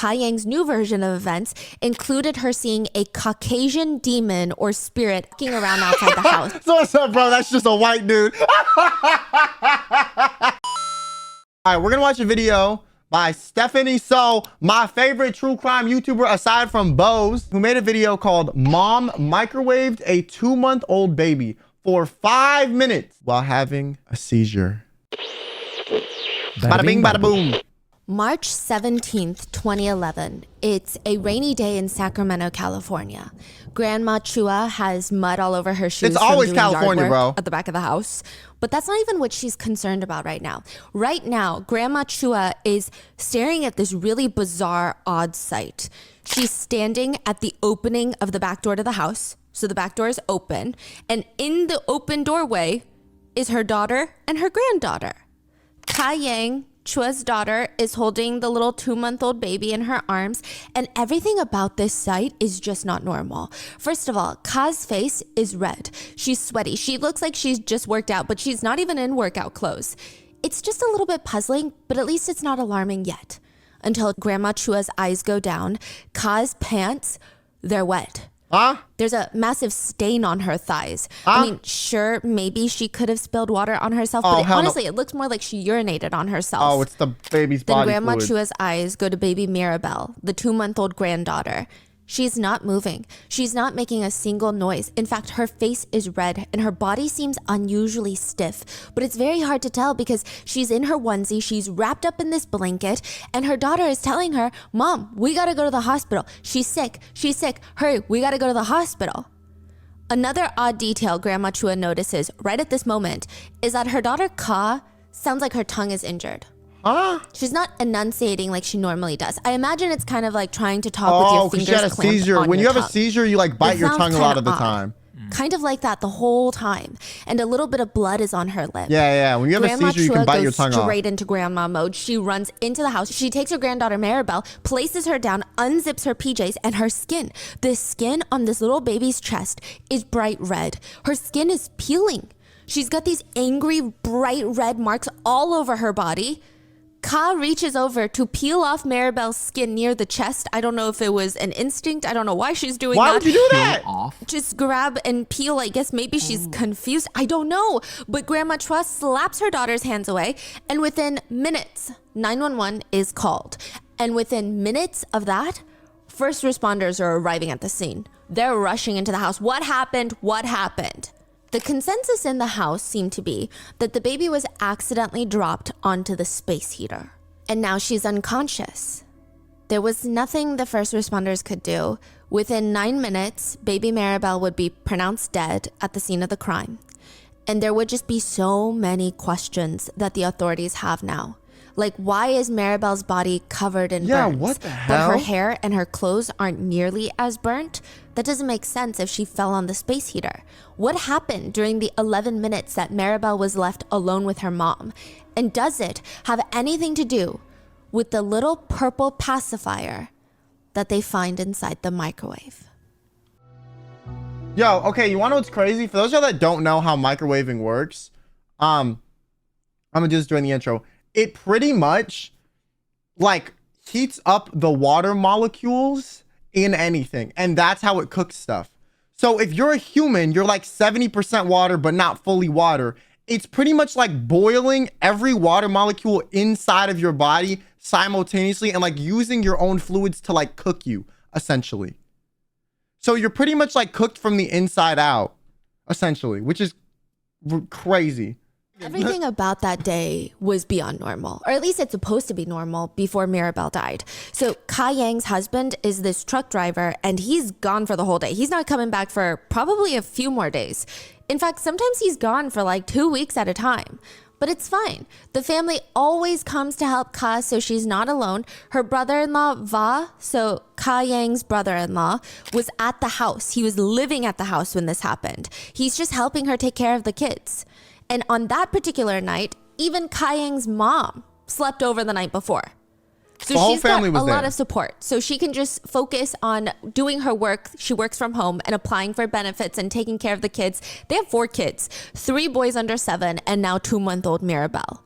Ka Yang's new version of events included her seeing a Caucasian demon or spirit walking around outside the house. So what's up, bro? That's just a white dude. All right, we're gonna watch a video by Stephanie So, my favorite true crime YouTuber aside from Bose, who made a video called Mom Microwaved a 2-month-old Baby for 5 minutes while having a seizure. Bada bing, bada boom. March 17th, 2011. It's a rainy day in Sacramento, California. Grandma Chua has mud all over her shoes. It's always from doing California, yard work bro. At the back of the house. But that's not even what she's concerned about right now. Right now, Grandma Chua is staring at this really bizarre, odd sight. She's standing at the opening of the back door to the house. So the back door is open. And in the open doorway is her daughter and her granddaughter. Ka Yang, Chua's daughter, is holding the little 2-month-old baby in her arms, and everything about this sight is just not normal. First of all, Ka's face is red. She's sweaty. She looks like she's just worked out, but she's not even in workout clothes. It's just a little bit puzzling, but at least it's not alarming yet. Until Grandma Chua's eyes go down, Ka's pants, they're wet. Huh? There's a massive stain on her thighs. Huh? I mean, sure, maybe she could have spilled water on herself, but honestly, it looks more like she urinated on herself. Oh, it's the baby's body Then Grandma fluid. Chua's eyes go to baby Mirabelle, the 2-month-old granddaughter. She's not moving. She's not making a single noise. In fact, her face is red and her body seems unusually stiff. But it's very hard to tell because she's in her onesie, she's wrapped up in this blanket, and her daughter is telling her, "Mom, we gotta go to the hospital. She's sick. Hurry, we gotta go to the hospital." Another odd detail Grandma Chua notices right at this moment is that her daughter Ka sounds like her tongue is injured. Huh? She's not enunciating like she normally does. I imagine it's kind of like trying to talk Oh, with your because fingers she had a clamped seizure. on When you your have a tongue. seizure, you like bite It your sounds tongue a lot kinda of the odd. time. Kind of like that the whole time. And a little bit of blood is on her lip. Yeah. When you have Grandma a seizure, you Chua can bite your goes tongue off. straight into grandma mode. She runs into the house. She takes her granddaughter Maribel, places her down, unzips her PJs, and her skin. The skin on this little baby's chest is bright red. Her skin is peeling. She's got these angry, bright red marks all over her body. Ka reaches over to peel off Maribel's skin near the chest. I don't know if it was an instinct. I don't know why she's doing that. Why would you do that? Just grab and peel. I guess maybe she's confused. I don't know. But Grandma Chua slaps her daughter's hands away. And within minutes, 911 is called. And within minutes of that, first responders are arriving at the scene. They're rushing into the house. What happened? What happened? The consensus in the house seemed to be that the baby was accidentally dropped onto the space heater. And now she's unconscious. There was nothing the first responders could do. Within 9 minutes, baby Maribel would be pronounced dead at the scene of the crime. And there would just be so many questions that the authorities have now. Like, why is Maribel's body covered in burns? What the But hell? her hair and her clothes aren't nearly as burnt? That doesn't make sense if she fell on the space heater. What happened during the 11 minutes that Maribel was left alone with her mom? And does it have anything to do with the little purple pacifier that they find inside the microwave? Yo, okay, you wanna know what's crazy? For those of y'all that don't know how microwaving works, I'm gonna do this during the intro. It pretty much like heats up the water molecules in anything, and that's how it cooks stuff. So if you're a human, you're like 70% water but not fully water. It's pretty much like boiling every water molecule inside of your body simultaneously and like using your own fluids to like cook you, essentially. So you're pretty much like cooked from the inside out, essentially, which is crazy. Everything about that day was beyond normal, or at least it's supposed to be normal before Maribel died. So Ka Yang's husband is this truck driver, and he's gone for the whole day. He's not coming back for probably a few more days. In fact, sometimes he's gone for like 2 weeks at a time. But it's fine. The family always comes to help Ka, so she's not alone. Her brother-in-law, Va, so Ka Yang's brother-in-law, was at the house. He was living at the house when this happened. He's just helping her take care of the kids. And on that particular night, even Ka Yang's mom slept over the night before. So she's got a lot of support. So she can just focus on doing her work. She works from home and applying for benefits and taking care of the kids. They have 4 kids, 3 boys under 7, and now 2-month-old Maribel.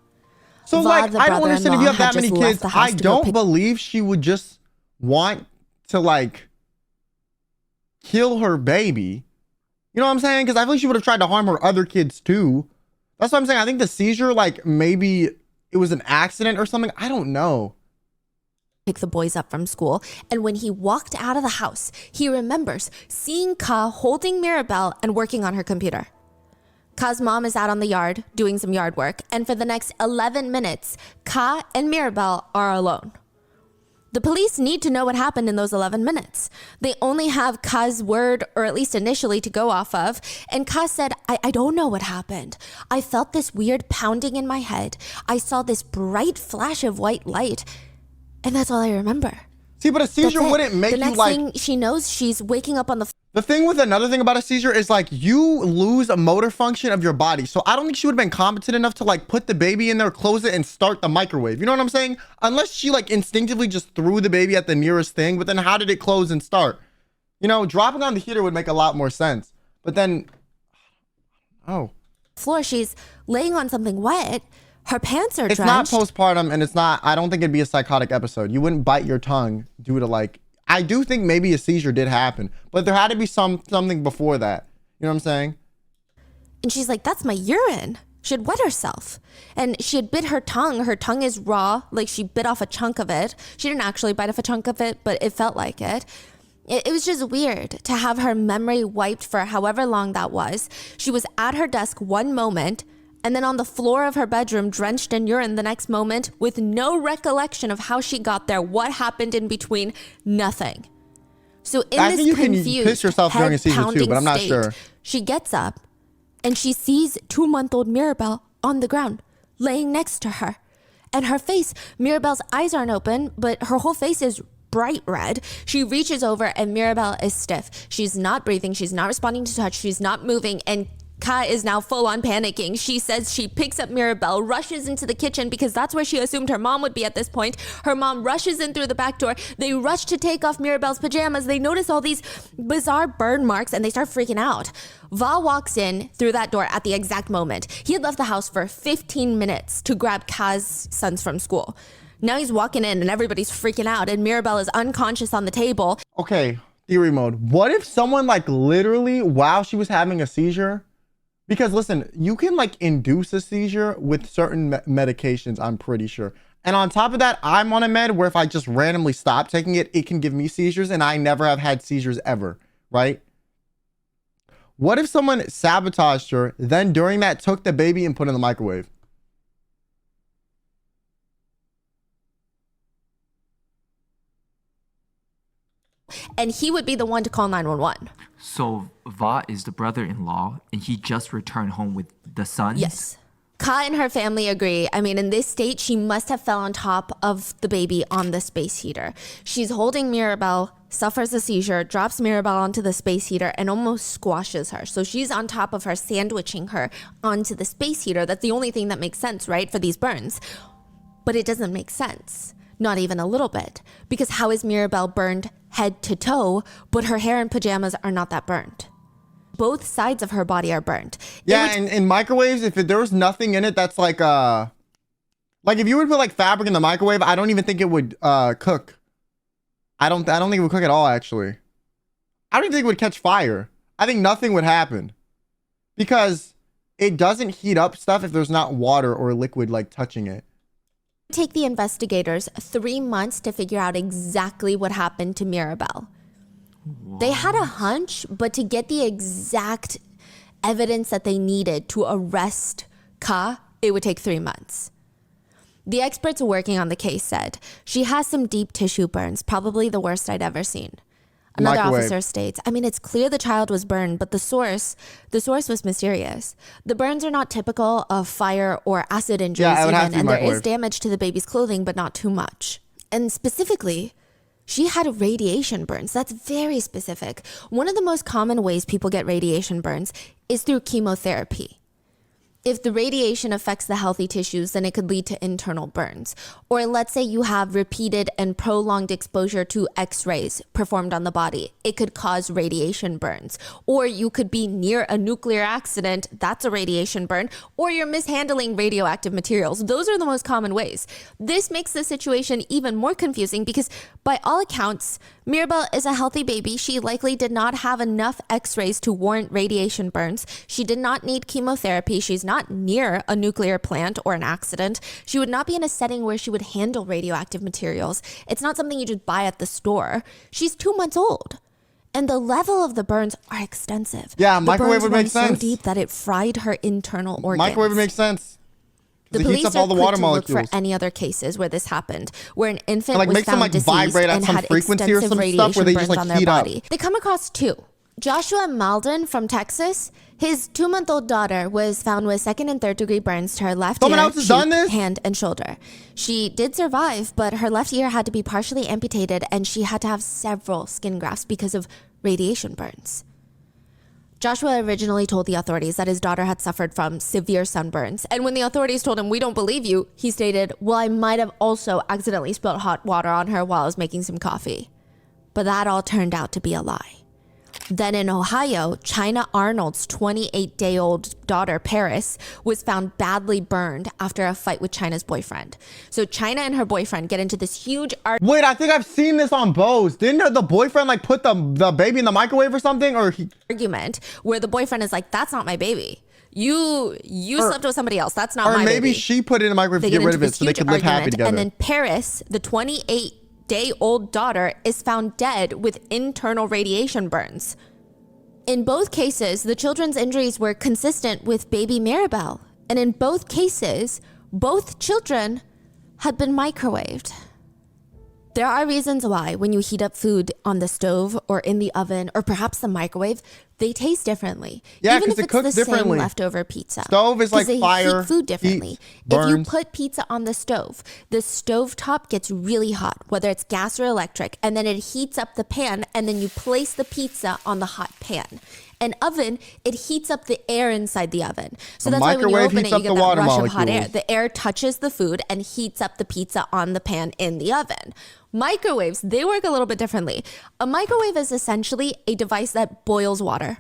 So like, I don't understand if you have that many kids. I don't believe she would just want to like kill her baby. You know what I'm saying? Because I feel like she would have tried to harm her other kids too. That's what I'm saying. I think the seizure, like maybe it was an accident or something. I don't know. Pick the boys up from school, and when he walked out of the house, he remembers seeing Ka holding Mirabelle and working on her computer. Ka's mom is out on the yard doing some yard work, and for the next 11 minutes, Ka and Mirabelle are alone. The police need to know what happened in those 11 minutes. They only have Ka's word, or at least initially, to go off of, and Ka said, I don't know what happened. I felt this weird pounding in my head. I saw this bright flash of white light. And that's all I remember. See, but a seizure wouldn't make you like... The next thing she knows, she's waking up on the... The thing with another thing about a seizure is like you lose a motor function of your body. So I don't think she would have been competent enough to like put the baby in there, close it, and start the microwave. You know what I'm saying? Unless she like instinctively just threw the baby at the nearest thing. But then how did it close and start? You know, dropping on the heater would make a lot more sense. But then... Oh. Floor, she's laying on something wet. Her pants are drenched. It's not postpartum, and it's not, I don't think it'd be a psychotic episode. You wouldn't bite your tongue due to like, I do think maybe a seizure did happen, but there had to be something before that. You know what I'm saying? And she's like, that's my urine. She had wet herself. And she had bit her tongue. Her tongue is raw, like she bit off a chunk of it. She didn't actually bite off a chunk of it, but it felt like it. It was just weird to have her memory wiped for however long that was. She was at her desk one moment, and then on the floor of her bedroom, drenched in urine the next moment, with no recollection of how she got there, what happened in between, nothing. So in I this think you can confused, piss yourself during a seizure too, but I'm not sure. She gets up, and she sees 2-month-old Mirabelle on the ground, laying next to her. And her face, Mirabelle's eyes aren't open, but her whole face is bright red. She reaches over, and Mirabelle is stiff. She's not breathing. She's not responding to touch. She's not moving, and Ka is now full on panicking. She says she picks up Mirabelle, rushes into the kitchen because that's where she assumed her mom would be at this point. Her mom rushes in through the back door. They rush to take off Mirabelle's pajamas. They notice all these bizarre burn marks and they start freaking out. Va walks in through that door at the exact moment. He had left the house for 15 minutes to grab Ka's sons from school. Now he's walking in and everybody's freaking out and Mirabelle is unconscious on the table. Okay, theory mode. What if someone like literally while she was having a seizure? Because listen, you can like induce a seizure with certain medications, I'm pretty sure. And on top of that, I'm on a med where if I just randomly stop taking it, it can give me seizures, and I never have had seizures ever, right? What if someone sabotaged her, then during that took the baby and put it in the microwave? And he would be the one to call 911. So Va is the brother-in-law, and he just returned home with the sons? Yes. Ka and her family agree. I mean, in this state, she must have fell on top of the baby on the space heater. She's holding Mirabelle, suffers a seizure, drops Mirabelle onto the space heater, and almost squashes her. So she's on top of her, sandwiching her onto the space heater. That's the only thing that makes sense, right, for these burns. But it doesn't make sense. Not even a little bit. Because how is Mirabelle burned head to toe, but her hair and pajamas are not that burned? Both sides of her body are burned. Yeah, and in microwaves, if there was nothing in it that's like if you would put like fabric in the microwave, I don't even think it would cook. I don't think it would cook at all, actually. I don't even think it would catch fire. I think nothing would happen. Because it doesn't heat up stuff if there's not water or liquid like touching it. Take the investigators 3 months to figure out exactly what happened to Mirabelle. What? They had a hunch, but to get the exact evidence that they needed to arrest Ka, it would take 3 months. The experts working on the case said, she has some deep tissue burns, probably the worst I'd ever seen. Another officer states, I mean, it's clear the child was burned, but the source was mysterious. The burns are not typical of fire or acid injuries even, and there is damage to the baby's clothing, but not too much. And specifically, she had radiation burns. That's very specific. One of the most common ways people get radiation burns is through chemotherapy. if the radiation affects the healthy tissues, then it could lead to internal burns. Or let's say you have repeated and prolonged exposure to X-rays performed on the body. It could cause radiation burns. Or you could be near a nuclear accident. That's a radiation burn. Or you're mishandling radioactive materials. Those are the most common ways. This makes the situation even more confusing because by all accounts, Mirabel is a healthy baby. She likely did not have enough X-rays to warrant radiation burns. She did not need chemotherapy. She's not near a nuclear plant or an accident. She would not be in a setting where she would handle radioactive materials. It's not something you just buy at the store. She's 2 months old. And the level of the burns are extensive. Yeah, microwave would make sense. So deep that it fried her internal organs. Microwave would make sense. The police are quick to look for any other cases where this happened, where an infant was found deceased and had extensive radiation burns on their body. They come across two. Joshua Malden from Texas, his 2-month-old daughter was found with 2nd and 3rd degree burns to her left ear, cheek, hand, and shoulder. She did survive, but her left ear had to be partially amputated and she had to have several skin grafts because of radiation burns. Joshua originally told the authorities that his daughter had suffered from severe sunburns. And when the authorities told him, "We don't believe you," he stated, "Well, I might have also accidentally spilled hot water on her while I was making some coffee." But that all turned out to be a lie. Then in Ohio, China Arnold's 28-day-old daughter, Paris, was found badly burned after a fight with China's boyfriend. So China and her boyfriend get into this huge argument. Wait, I think I've seen this on Bose. Didn't the boyfriend like put the baby in the microwave or something? Or argument where the boyfriend is like, "That's not my baby. You slept with somebody else. That's not my baby." Or maybe she put it in the microwave to get rid of it so they could live happy together. And then Paris, the 28-day-old daughter, is found dead with internal radiation burns. In both cases, the children's injuries were consistent with baby Mirabel. And in both cases, both children had been microwaved. There are reasons why when you heat up food on the stove or in the oven or perhaps the microwave, they taste differently. Yeah, even if it it's cooks the differently. Same leftover pizza. Stove is like they fire, heat food differently. heat, burns. If you put pizza on the stove top gets really hot, whether it's gas or electric, and then it heats up the pan, and then you place the pizza on the hot pan. An oven, it heats up the air inside the oven. So that's why when you open it, you get that rush of hot air. The air touches the food and heats up the pizza on the pan in the oven. Microwaves, they work a little bit differently. A microwave is essentially a device that boils water.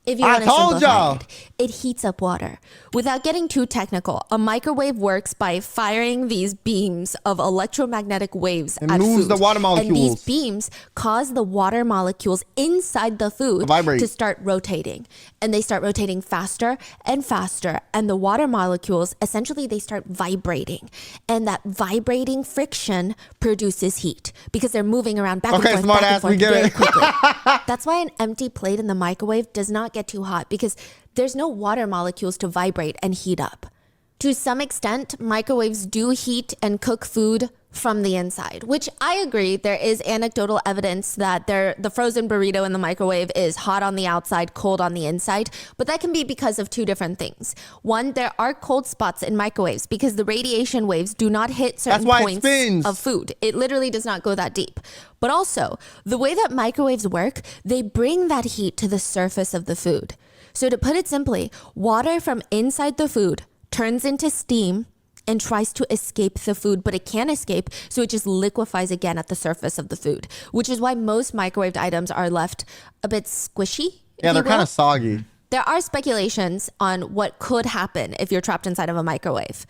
If you want to simplify it heats up water. Without getting too technical, a microwave works by firing these beams of electromagnetic waves at moves food. the water molecules. And these beams cause the water molecules inside the food to start rotating. And they start rotating faster and faster. And the water molecules, essentially, they start vibrating. And that vibrating friction produces heat because they're moving around back and forth, smart ass, we get it. quickly. That's why an empty plate in the microwave does not get too hot because there's no water molecules to vibrate and heat up. To some extent, microwaves do heat and cook food from the inside, which I agree. There is anecdotal evidence that the frozen burrito in the microwave is hot on the outside, cold on the inside, but that can be because of two different things. One, there are cold spots in microwaves because the radiation waves do not hit certain points of food. It literally does not go that deep. But also, the way that microwaves work, they bring that heat to the surface of the food. So to put it simply, water from inside the food turns into steam and tries to escape the food, but it can't escape, so it just liquefies again at the surface of the food, which is why most microwaved items are left a bit squishy. Yeah, they're kind of soggy. There are speculations on what could happen if you're trapped inside of a microwave.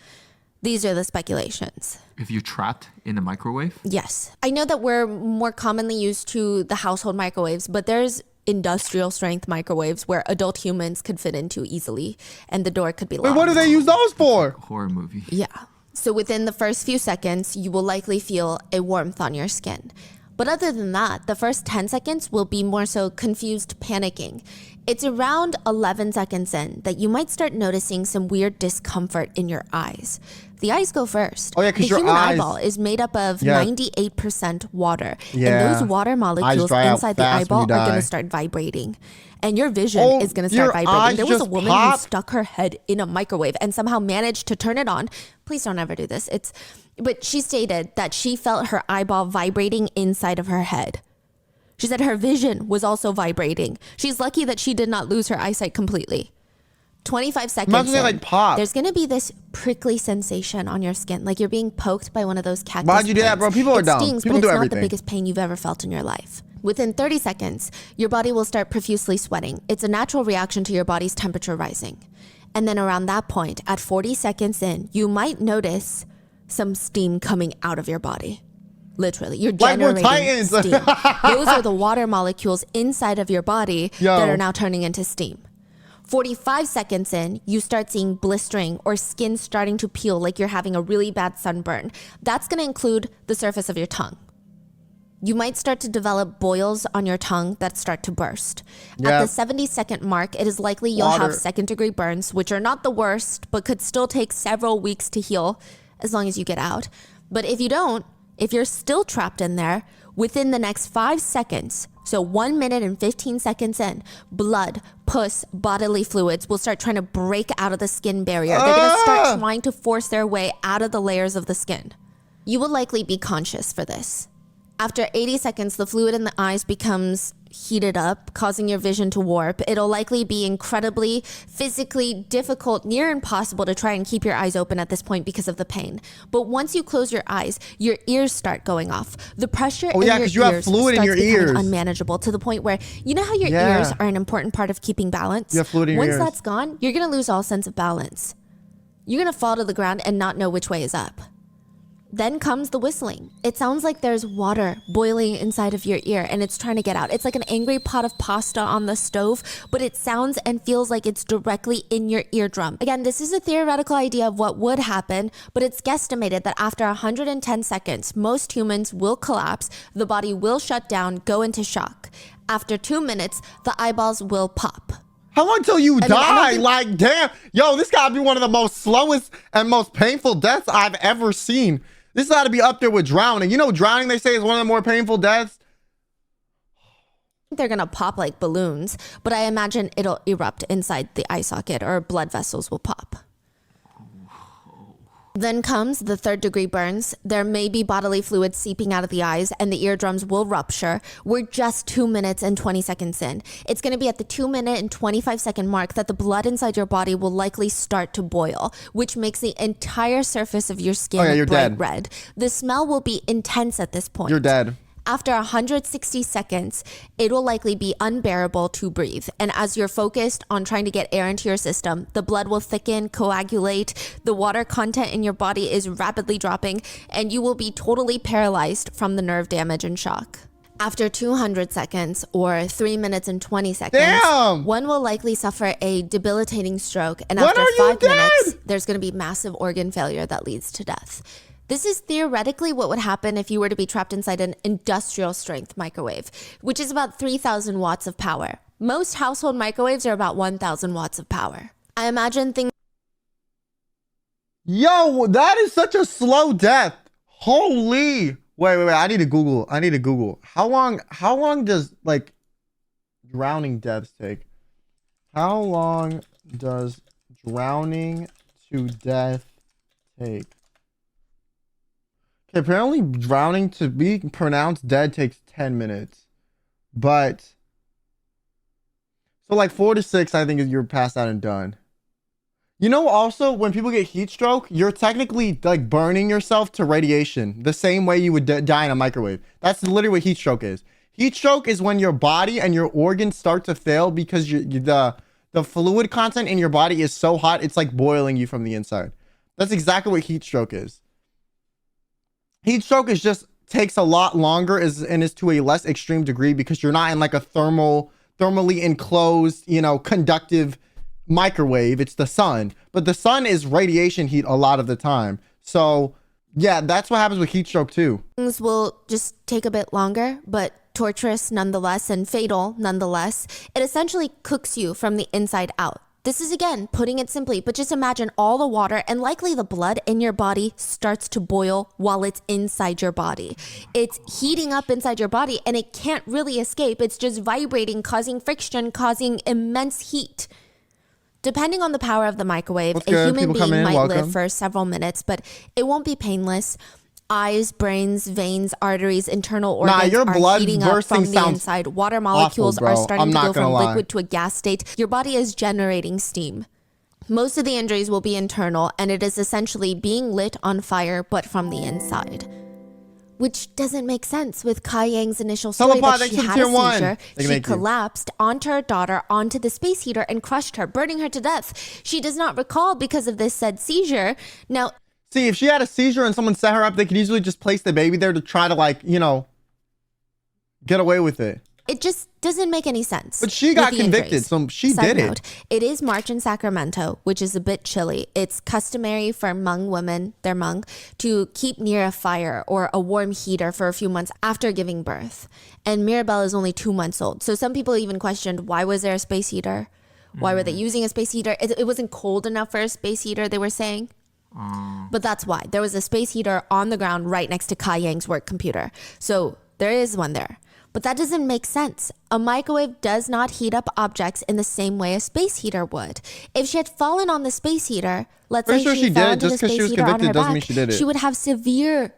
These are the speculations. If you're trapped in a microwave? Yes. I know that we're more commonly used to the household microwaves, but there's industrial strength microwaves where adult humans could fit into easily and the door could be locked. Wait, what do they use those for? Horror movie. Yeah. So within the first few seconds, you will likely feel a warmth on your skin. But other than that, the first 10 seconds will be more so confused panicking. It's around 11 seconds in that you might start noticing some weird discomfort in your eyes. The eyes go first. Oh yeah, because the your human eyes eyeball is made up of 98% water. Yeah. And those water molecules inside the eyeball are going to start vibrating. And your vision is going to start vibrating. There was a woman who stuck her head in a microwave and somehow managed to turn it on. Please don't ever do this. But she stated that she felt her eyeball vibrating inside of her head. She said her vision was also vibrating. She's lucky that she did not lose her eyesight completely. 25 seconds Imagine they in, like pop. there's gonna be this prickly sensation on your skin, like you're being poked by one of those cactus Why'd you do that, plants. bro? People are It dumb. stings, People but do it's not everything. the biggest pain you've ever felt in your life. Within 30 seconds, your body will start profusely sweating. It's a natural reaction to your body's temperature rising. And then around that point, at 40 seconds in, you might notice some steam coming out of your body. Literally, you're Like we're generating Titans. steam. Those are the water molecules inside of your body that are now turning into steam. 45 seconds in, you start seeing blistering or skin starting to peel like you're having a really bad sunburn. That's going to include the surface of your tongue. You might start to develop boils on your tongue that start to burst. At the 70-second mark, it is likely you'll have second-degree burns, which are not the worst, but could still take several weeks to heal as long as you get out. But if you don't, if you're still trapped in there, within the next 5 seconds, so 1 minute and 15 seconds in, blood, pus, bodily fluids will start trying to break out of the skin barrier. They're going to start trying to force their way out of the layers of the skin. You will likely be conscious for this. After 80 seconds, the fluid in the eyes becomes heated up, causing your vision to warp. It'll likely be incredibly physically difficult, near impossible to try and keep your eyes open at this point because of the pain. But once you close your eyes, your ears start going off. The pressure in your ears have fluid in your ears. unmanageable to the point where, you know how your ears are an important part of keeping balance? You have fluid in your ears. Once that's gone, you're going to lose all sense of balance. You're going to fall to the ground and not know which way is up. Then comes the whistling. It sounds like there's water boiling inside of your ear and it's trying to get out. It's like an angry pot of pasta on the stove, but it sounds and feels like it's directly in your eardrum. Again, this is a theoretical idea of what would happen, but it's guesstimated that after 110 seconds, most humans will collapse, the body will shut down, go into shock. After 2 minutes, the eyeballs will pop. How long till you die? Like, damn. Yo, this gotta be one of the most slowest and most painful deaths I've ever seen. This gotta be up there with drowning. You know, drowning, they say, is one of the more painful deaths. They're gonna pop like balloons, but I imagine it'll erupt inside the eye socket or blood vessels will pop. Then comes the 3rd-degree burns. There may be bodily fluids seeping out of the eyes and the eardrums will rupture. We're just 2 minutes and 20 seconds in. It's going to be at the 2-minute and 25-second mark that the blood inside your body will likely start to boil, which makes the entire surface of your skin bright red. The smell will be intense at this point. You're dead. After 160 seconds, it will likely be unbearable to breathe. And as you're focused on trying to get air into your system, the blood will thicken, coagulate, the water content in your body is rapidly dropping, and you will be totally paralyzed from the nerve damage and shock. After 200 seconds, or 3 minutes and 20 seconds, one will likely suffer a debilitating stroke. And after 5 minutes, there's going to be massive organ failure that leads to death. This is theoretically what would happen if you were to be trapped inside an industrial strength microwave, which is about 3,000 watts of power. Most household microwaves are about 1,000 watts of power. I imagine things. Yo, that is such a slow death. Holy. Wait. I need to Google. How long does like drowning deaths take? How long does drowning to death take? Okay, apparently drowning to be pronounced dead takes 10 minutes. But so like 4 to 6, I think you're passed out and done. You know, also when people get heat stroke, you're technically like burning yourself to radiation the same way you would die in a microwave. That's literally what heat stroke is. Heat stroke is when your body and your organs start to fail because the fluid content in your body is so hot, it's like boiling you from the inside. That's exactly what heat stroke is. Heat stroke is just takes a lot longer and is to a less extreme degree because you're not in like a thermally enclosed, you know, conductive microwave. It's the sun, but the sun is radiation heat a lot of the time. So yeah, that's what happens with heat stroke too. Things will just take a bit longer, but torturous nonetheless and fatal nonetheless. It essentially cooks you from the inside out. This is, again, putting it simply, but just imagine all the water and likely the blood in your body starts to boil while it's inside your body. It's heating up inside your body and it can't really escape. It's just vibrating, causing friction, causing immense heat. Depending on the power of the microwave, a human being might live for several minutes, but it won't be painless. Eyes, brains, veins, arteries, internal organs are heating up from the inside. Water molecules are starting to go from liquid to a gas state. Your body is generating steam. Most of the injuries will be internal, and it is essentially being lit on fire, but from the inside. Which doesn't make sense with Kai Yang's initial story that she had a seizure. She collapsed onto her daughter, onto the space heater, and crushed her, burning her to death. She does not recall because of this said seizure. Now, see, if she had a seizure and someone set her up, they could easily just place the baby there to try to, like, you know, get away with it. It just doesn't make any sense. But she got convicted, so she did it. It is March in Sacramento, which is a bit chilly. It's customary for Hmong women, they're Hmong, to keep near a fire or a warm heater for a few months after giving birth. And Mirabel is only 2 months old. So some people even questioned, why was there a space heater? Why were they using a space heater? It wasn't cold enough for a space heater, they were saying. But that's why. There was a space heater on the ground right next to Kai Yang's work computer. So there is one there. But that doesn't make sense. A microwave does not heat up objects in the same way a space heater would. If she had fallen on the space heater, let's say she fell into the space heater on her back, she would have severe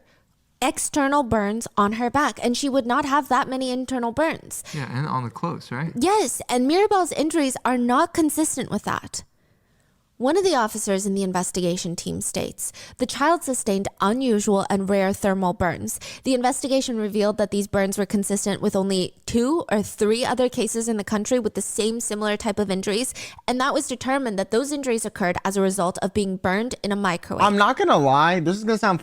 external burns on her back, and she would not have that many internal burns. Yeah, and on the clothes, right? Yes, and Mirabel's injuries are not consistent with that. One of the officers in the investigation team states, the child sustained unusual and rare thermal burns. The investigation revealed that these burns were consistent with only 2 or 3 other cases in the country with the same similar type of injuries, and that was determined that those injuries occurred as a result of being burned in a microwave. I'm not gonna lie, this is gonna sound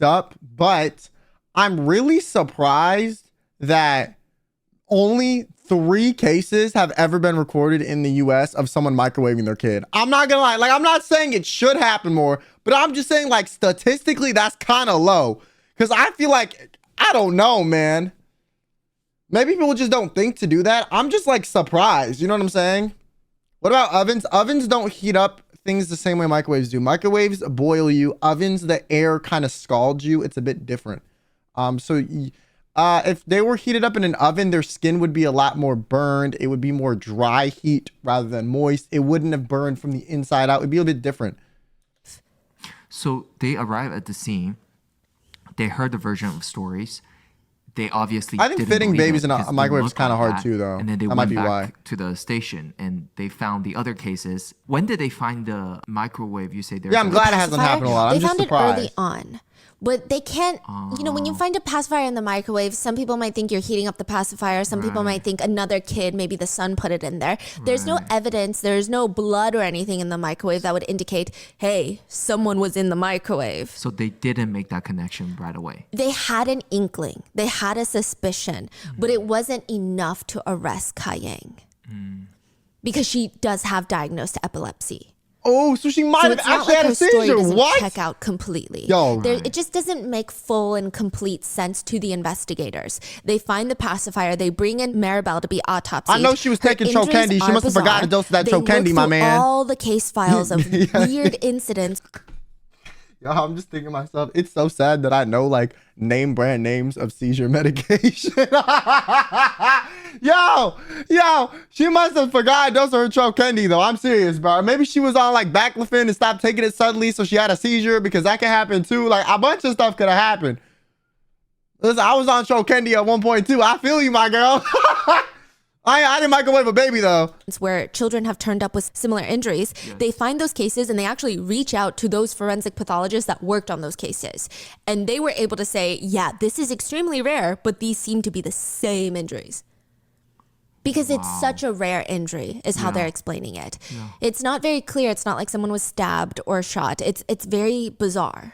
up, but I'm really surprised that only 3 cases have ever been recorded in the US of someone microwaving their kid. I'm not gonna lie, like, I'm not saying it should happen more, but I'm just saying, like, statistically, that's kind of low. Because I feel like, I don't know, man. Maybe people just don't think to do that. I'm just, like, surprised. You know what I'm saying? What about ovens? Ovens don't heat up things the same way microwaves do. Microwaves boil you. Ovens, the air kind of scalds you. It's a bit different. If they were heated up in an oven, their skin would be a lot more burned. It would be more dry heat rather than moist. It wouldn't have burned from the inside out. It'd be a bit different. So they arrive at the scene. They heard the version of stories. They obviously I think fitting babies in a microwave is kind of hard too, though. And then they that went might be back to the station and they found the other cases. When did they find the microwave? You say there's I'm glad it hasn't happened a lot. I'm just surprised. They found it early on. But they can't, you know, when you find a pacifier in the microwave, some people might think you're heating up the pacifier. Some people might think another kid, maybe the son put it in there. There's no evidence. There's no blood or anything in the microwave that would indicate, hey, someone was in the microwave. So they didn't make that connection right away. They had an inkling. They had a suspicion, but it wasn't enough to arrest Kai Yang because she does have diagnosed epilepsy. Oh, so she might have actually had a seizure. What? Check out completely. It just doesn't make full and complete sense to the investigators. They find the pacifier. They bring in Mirabel to be autopsied. I know she was taking Chokendi. She must have forgotten a dose of that Chokendi, my man. All the case files of weird incidents. Yo, I'm just thinking to myself, it's so sad that I know like name brand names of seizure medication. yo, she must have forgotten those are her Chokendi though. I'm serious, bro. Maybe she was on like baclofen and stopped taking it suddenly, so she had a seizure, because that can happen too. Like a bunch of stuff could have happened. Listen, I was on Chokendi at one point too. I feel you, my girl. I didn't microwave a baby though. It's where children have turned up with similar injuries. Yes. They find those cases and they actually reach out to those forensic pathologists that worked on those cases. And they were able to say, yeah, this is extremely rare, but these seem to be the same injuries. Because it's such a rare injury is how they're explaining it. Yeah. It's not very clear. It's not like someone was stabbed or shot. It's very bizarre.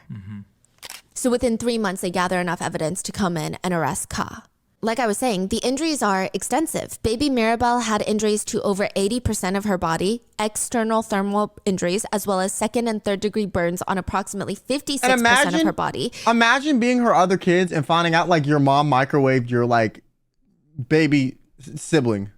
So within 3 months, they gather enough evidence to come in and arrest Ka. Like I was saying, the injuries are extensive. Baby Mirabel had injuries to over 80% of her body, external thermal injuries, as well as 2nd and 3rd degree burns on approximately 56% of her body. Imagine being her other kids and finding out like your mom microwaved your like baby sibling.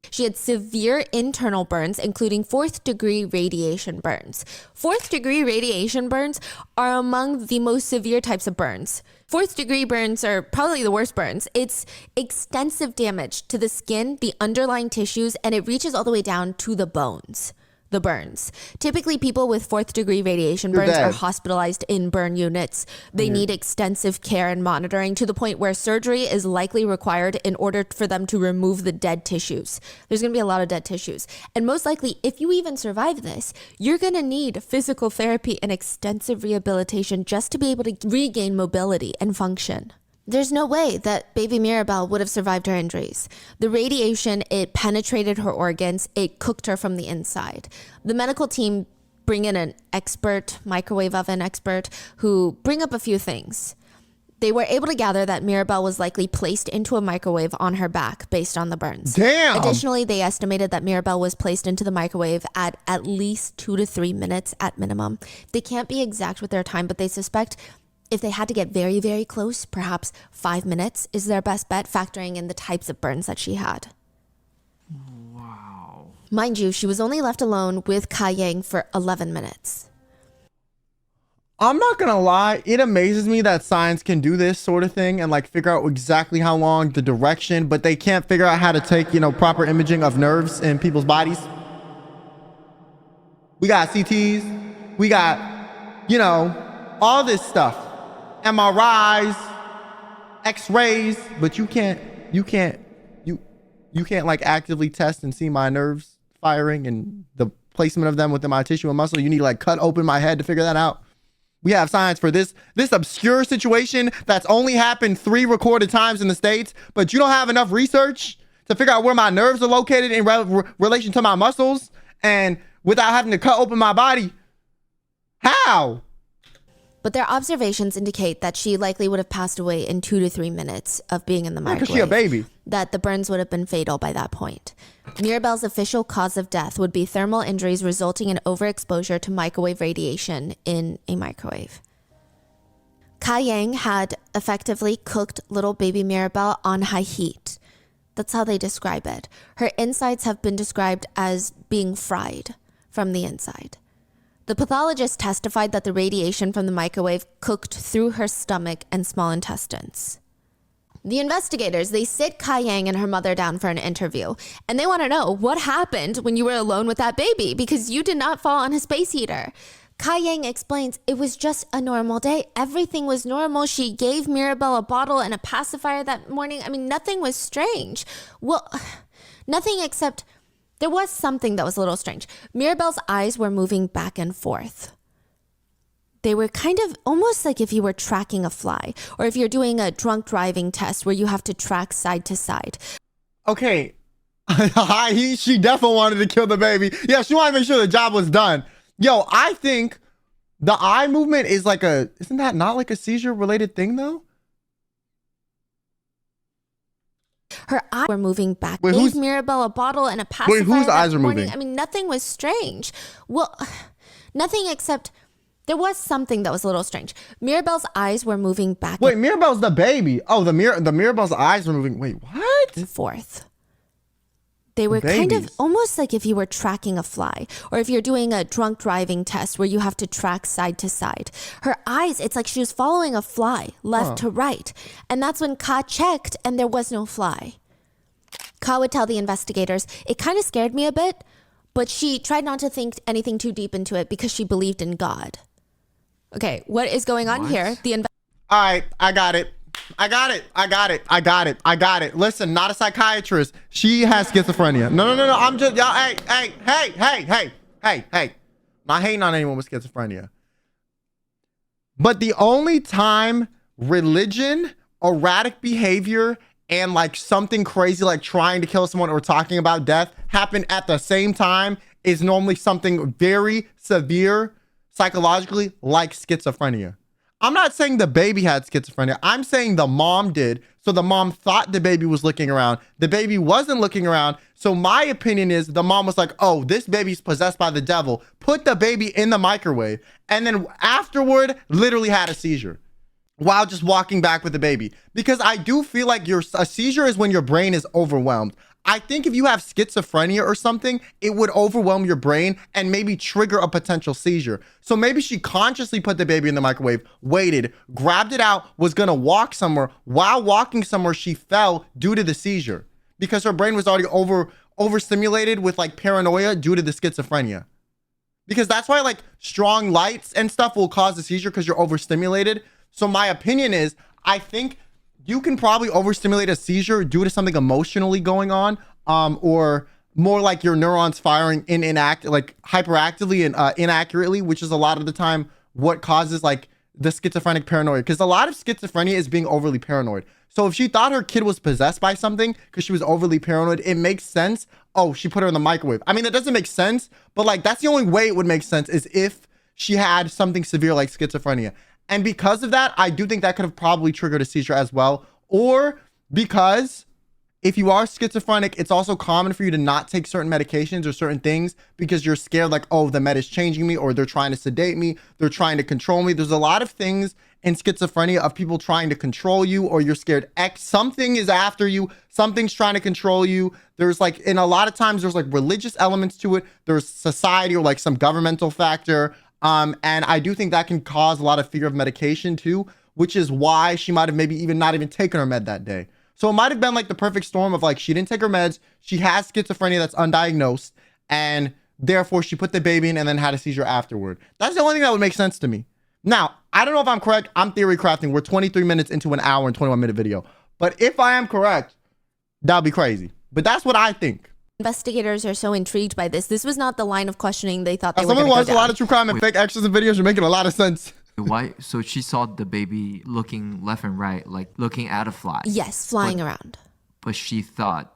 She had severe internal burns, including 4th degree radiation burns. 4th degree radiation burns are among the most severe types of burns. 4th degree burns are probably the worst burns. It's extensive damage to the skin, the underlying tissues, and it reaches all the way down to the bones. the burns. Typically, people with 4th-degree radiation You're burns are dead. hospitalized in burn units. They need extensive care and monitoring to the point where surgery is likely required in order for them to remove the dead tissues. There's going to be a lot of dead tissues. And most likely, if you even survive this, you're going to need physical therapy and extensive rehabilitation just to be able to regain mobility and function. There's no way that baby Mirabelle would have survived her injuries. The radiation, it penetrated her organs, it cooked her from the inside. The medical team bring in an expert, microwave oven expert, who bring up a few things. They were able to gather that Mirabelle was likely placed into a microwave on her back based on the burns. Damn. Additionally, they estimated that Mirabelle was placed into the microwave at least 2 to 3 minutes at minimum. They can't be exact with their time, but they suspect if they had to get very, very close, perhaps 5 minutes is their best bet, factoring in the types of burns that she had. Wow. Mind you, she was only left alone with Ka Yang for 11 minutes. I'm not gonna lie, it amazes me that science can do this sort of thing and like figure out exactly how long, the direction, but they can't figure out how to take, proper imaging of nerves in people's bodies. We got CTs, we got, all this stuff. MRIs, X-rays, but you can't like actively test and see my nerves firing and the placement of them within my tissue and muscle. You need to like cut open my head to figure that out. We have science for this obscure situation that's only happened 3 recorded times in the States, but you don't have enough research to figure out where my nerves are located in relation to my muscles and without having to cut open my body. How? But their observations indicate that she likely would have passed away in 2 to 3 minutes of being in the microwave. Because she a baby. That the burns would have been fatal by that point. Mirabelle's official cause of death would be thermal injuries resulting in overexposure to microwave radiation in a microwave. Ka Yang had effectively cooked little baby Mirabelle on high heat. That's how they describe it. Her insides have been described as being fried from the inside. The pathologist testified that the radiation from the microwave cooked through her stomach and small intestines. The investigators, they sit Ka Yang and her mother down for an interview, and they want to know what happened when you were alone with that baby because you did not fall on a space heater. Ka Yang explains it was just a normal day. Everything was normal. She gave Mirabelle a bottle and a pacifier that morning. I mean, nothing was strange. Well, nothing except there was something that was a little strange. Mirabelle's eyes were moving back and forth. They were kind of almost like if you were tracking a fly or if you're doing a drunk driving test where you have to track side to side. Okay. She definitely wanted to kill the baby. Yeah, she wanted to make sure the job was done. Yo, I think the eye movement is like isn't that not like a seizure related thing though? Her eyes were moving back. Wait, Gave Mirabelle a bottle and a pacifier. Wait, whose eyes that were morning. moving? I mean, nothing was strange. Well, nothing except there was something that was a little strange. Mirabelle's eyes were moving back. Wait, Mirabelle's the baby. Oh, the Mirabelle's eyes were moving. Wait, what? and forth. They were kind of almost like if you were tracking a fly or if you're doing a drunk driving test where you have to track side to side. Her eyes, it's like she was following a fly left to right. And that's when Ka checked and there was no fly. Ka would tell the investigators, it kind of scared me a bit, but she tried not to think anything too deep into it because she believed in God. Okay, what is going on here? All right, I got it. I got it. Listen, not a psychiatrist. She has schizophrenia. No. I'm just, y'all, hey. Not hating on anyone with schizophrenia. But the only time religion, erratic behavior, and like something crazy like trying to kill someone or talking about death happen at the same time is normally something very severe psychologically, like schizophrenia. I'm not saying the baby had schizophrenia. I'm saying the mom did. So the mom thought the baby was looking around. The baby wasn't looking around. So my opinion is the mom was like, oh, this baby's possessed by the devil. Put the baby in the microwave. And then afterward, literally had a seizure while just walking back with the baby. Because I do feel like a seizure is when your brain is overwhelmed. I think if you have schizophrenia or something, it would overwhelm your brain and maybe trigger a potential seizure. So maybe she consciously put the baby in the microwave, waited, grabbed it out, was gonna walk somewhere. While walking somewhere, she fell due to the seizure because her brain was already overstimulated with like paranoia due to the schizophrenia. because that's why like strong lights and stuff will cause a seizure because you're overstimulated. So my opinion is, I think you can probably overstimulate a seizure due to something emotionally going on, or more like your neurons firing like hyperactively and inaccurately, which is a lot of the time what causes like the schizophrenic paranoia, because a lot of schizophrenia is being overly paranoid. So if she thought her kid was possessed by something because she was overly paranoid, it makes sense. Oh, she put her in the microwave. I mean, that doesn't make sense, but like that's the only way it would make sense, is if she had something severe like schizophrenia. And because of that, I do think that could have probably triggered a seizure as well. Or because if you are schizophrenic, it's also common for you to not take certain medications or certain things because you're scared like, oh, the med is changing me, or they're trying to sedate me, they're trying to control me. There's a lot of things in schizophrenia of people trying to control you, or you're scared something is after you, something's trying to control you. There's like, and a lot of times there's like religious elements to it. There's society or like some governmental factor. And I do think that can cause a lot of fear of medication too, which is why she might have maybe even not even taken her med that day. So it might have been like the perfect storm of like, she didn't take her meds, she has schizophrenia that's undiagnosed, and therefore she put the baby in and then had a seizure afterward. That's the only thing that would make sense to me. Now, I don't know if I'm correct. I'm theory crafting. We're 23 minutes into an hour and 21-minute video. But if I am correct, that'll be crazy. But that's what I think. Investigators are so intrigued by this. This was not the line of questioning they thought they As were going someone to who go watched a lot down. of true crime and fake extras and videos, you're making a lot of sense. Why? So she saw the baby looking left and right, like looking at a fly. Yes, flying around. But she thought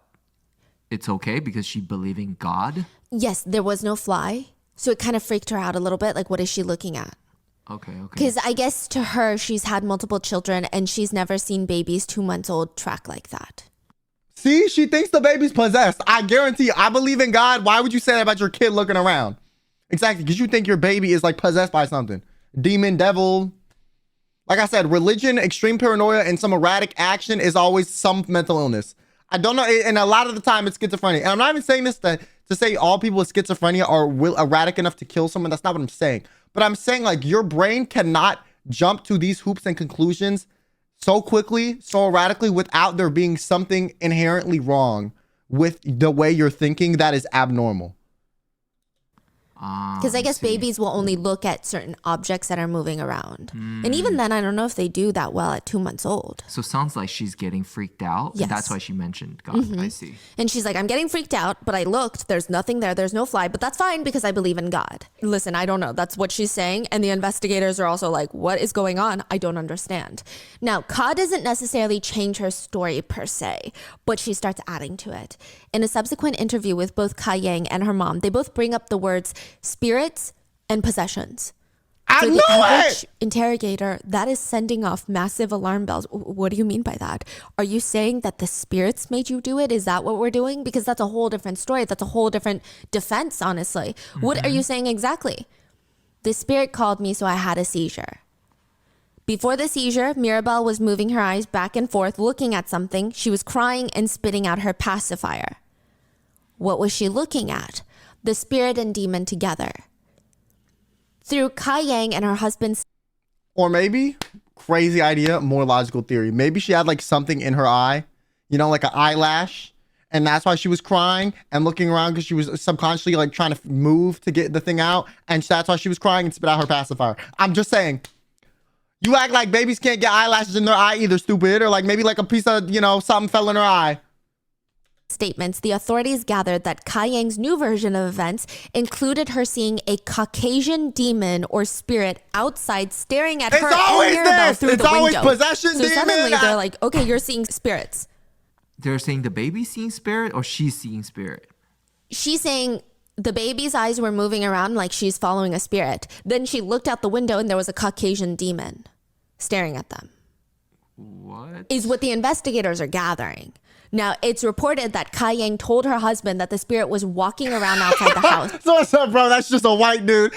it's okay because she believed in God. Yes, there was no fly. So it kind of freaked her out a little bit. Like, what is she looking at? Okay. Because I guess to her, she's had multiple children and she's never seen babies 2 months old track like that. See, she thinks the baby's possessed. I guarantee you, I believe in God. Why would you say that about your kid looking around? Exactly, because you think your baby is like possessed by something. Demon, devil. Like I said, religion, extreme paranoia, and some erratic action is always some mental illness. I don't know, and a lot of the time it's schizophrenia. And I'm not even saying this to say all people with schizophrenia are erratic enough to kill someone. That's not what I'm saying. But I'm saying like your brain cannot jump to these hoops and conclusions so quickly, so erratically, without there being something inherently wrong with the way you're thinking that is abnormal. Because I guess babies will only look at certain objects that are moving around. And even then, I don't know if they do that well at 2 months old. So sounds like she's getting freaked out. Yes. And that's why she mentioned God. I see. And she's like, I'm getting freaked out, but I looked, there's nothing there, there's no fly, but that's fine because I believe in God. Listen, I don't know. That's what she's saying. And the investigators are also like, what is going on? I don't understand. Now, Ka doesn't necessarily change her story per se, but she starts adding to it. In a subsequent interview with both Ka Yang and her mom, they both bring up the words spirits and possessions. I For know the average it! interrogator, that is sending off massive alarm bells. What do you mean by that? Are you saying that the spirits made you do it? Is that what we're doing? Because that's a whole different story. That's a whole different defense, honestly. What are you saying exactly? The spirit called me, so I had a seizure. Before the seizure, Mirabelle was moving her eyes back and forth, looking at something. She was crying and spitting out her pacifier. What was she looking at? The spirit and demon together. Through Ka Yang and her husband's... Or maybe, crazy idea, more logical theory. Maybe she had like something in her eye, you know, like an eyelash. And that's why she was crying and looking around, because she was subconsciously like trying to move to get the thing out. And that's why she was crying and spit out her pacifier. I'm just saying. You act like babies can't get eyelashes in their eye either, stupid. Or like maybe like a piece of, you know, something fell in her eye. Statements, the authorities gathered that Ka Yang's new version of events included her seeing a Caucasian demon or spirit outside staring at her and Mirabelle through the window. It's always possession so demon. suddenly they're like, okay, you're seeing spirits. They're saying the baby's seeing spirit or she's seeing spirit? She's saying the baby's eyes were moving around like she's following a spirit. Then she looked out the window and there was a Caucasian demon staring at them. What? Is what the investigators are gathering. Now, it's reported that Ka Yang told her husband that the spirit was walking around outside the house. So what's up, bro? That's just a white dude.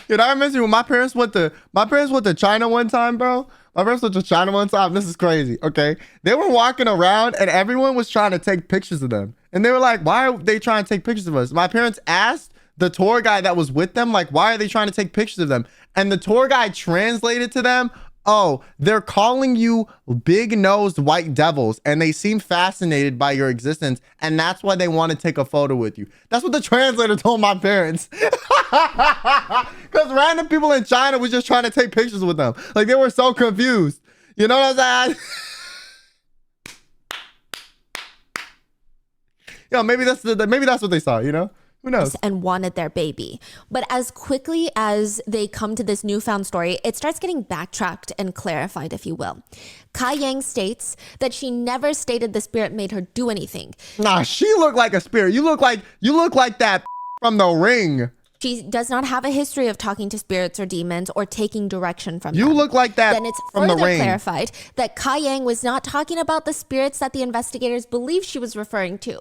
Dude, I remember when my parents went to China one time, bro. My parents went to China one time. This is crazy, okay? They were walking around and everyone was trying to take pictures of them. And they were like, why are they trying to take pictures of us? My parents asked the tour guide that was with them, like, why are they trying to take pictures of them? And the tour guide translated to them, oh, they're calling you big-nosed white devils, and they seem fascinated by your existence, and that's why they want to take a photo with you. That's what the translator told my parents. Because random people in China was just trying to take pictures with them. Like, they were so confused. You know what I'm saying? Yo, maybe that's what they saw, you know? Who knows? And wanted their baby. But as quickly as they come to this newfound story, it starts getting backtracked and clarified, if you will. Kai Yang states that she never stated the spirit made her do anything. Nah, she looked like a spirit. You look like that from The Ring. She does not have a history of talking to spirits or demons or taking direction from them. You look like that Then it's from The further Ring. clarified that Kai Yang was not talking about the spirits that the investigators believe she was referring to.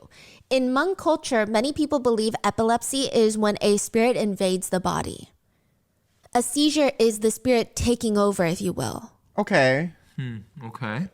In Hmong culture, many people believe epilepsy is when a spirit invades the body. A seizure is the spirit taking over, if you will. Okay. Okay.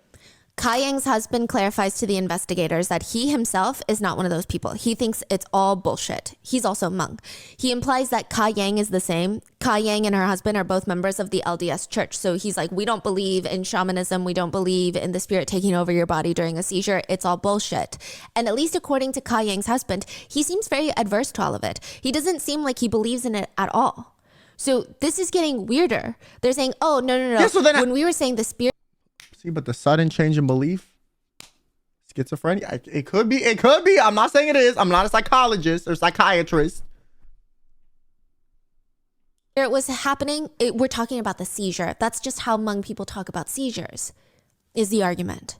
Kai Yang's husband clarifies to the investigators that he himself is not one of those people. He thinks it's all bullshit. He's also Hmong. He implies that Kai Yang is the same. Kai Yang and her husband are both members of the LDS church. So he's like, we don't believe in shamanism. We don't believe in the spirit taking over your body during a seizure. It's all bullshit. And at least according to Kai Yang's husband, he seems very adverse to all of it. He doesn't seem like he believes in it at all. So this is getting weirder. They're saying, oh, no. Yeah, so then when we were saying the spirit. See, but the sudden change in belief, schizophrenia, it could be. I'm not saying it is. I'm not a psychologist or psychiatrist. It was happening. We're talking about the seizure. That's just how Hmong people talk about seizures, is the argument.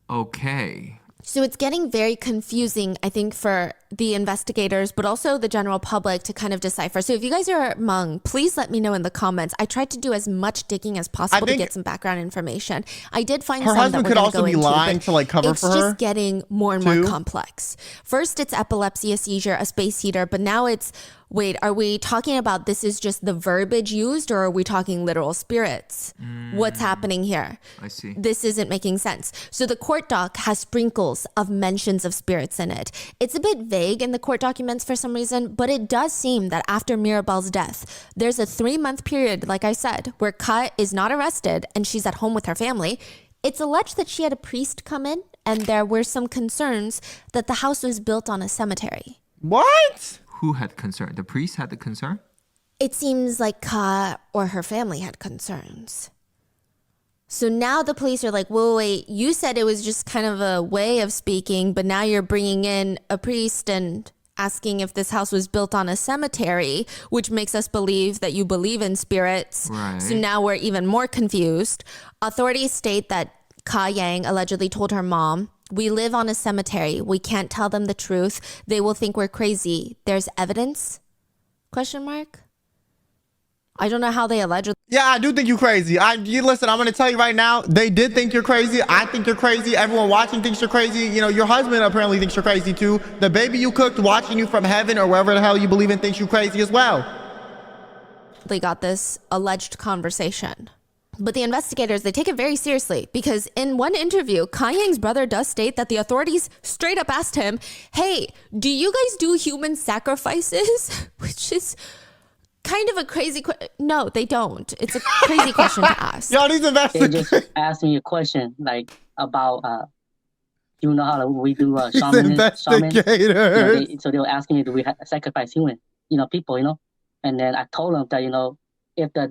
Okay. So it's getting very confusing, I think, for the investigators, but also the general public to kind of decipher. So if you guys are Hmong, please let me know in the comments. I tried to do as much digging as possible to get some background information. I did find her some husband that could we're also go be into, lying to like cover for her. It's just getting more and more too. complex. First, it's epilepsy, a seizure, a space heater, but now it's, wait, are we talking about this is just the verbiage used, or are we talking literal spirits? What's happening here? I see. This isn't making sense. So the court doc has sprinkles of mentions of spirits in it. It's a bit vague in the court documents for some reason, but it does seem that after Mirabelle's death, there's a 3-month period, like I said, where Kai is not arrested and she's at home with her family. It's alleged that she had a priest come in, and there were some concerns that the house was built on a cemetery. What? Who had concern? The priest had the concern? It seems like Ka or her family had concerns. So now the police are like, well, wait, you said it was just kind of a way of speaking, but now you're bringing in a priest and asking if this house was built on a cemetery, which makes us believe that you believe in spirits. Right. So now we're even more confused. Authorities state that Ka Yang allegedly told her mom, we live on a cemetery. We can't tell them the truth. They will think we're crazy. There's evidence? Question mark? I don't know how they allegedly. Yeah, I do think you crazy. Listen, I'm gonna tell you right now, they did think you're crazy. I think you're crazy. Everyone watching thinks you're crazy. You know, your husband apparently thinks you're crazy too. The baby you cooked watching you from heaven or wherever the hell you believe in thinks you crazy as well. They got this alleged conversation. But the investigators, they take it very seriously, because in one interview, Kai Yang's brother does state that the authorities straight up asked him, hey, do you guys do human sacrifices? Which is kind of a crazy question. No, they don't. It's a crazy question to ask. Yo, these They investigators. just asked me a question like about you know how we do shaman. Investigators. So they were asking me, do we sacrifice human, people, and then I told them that if I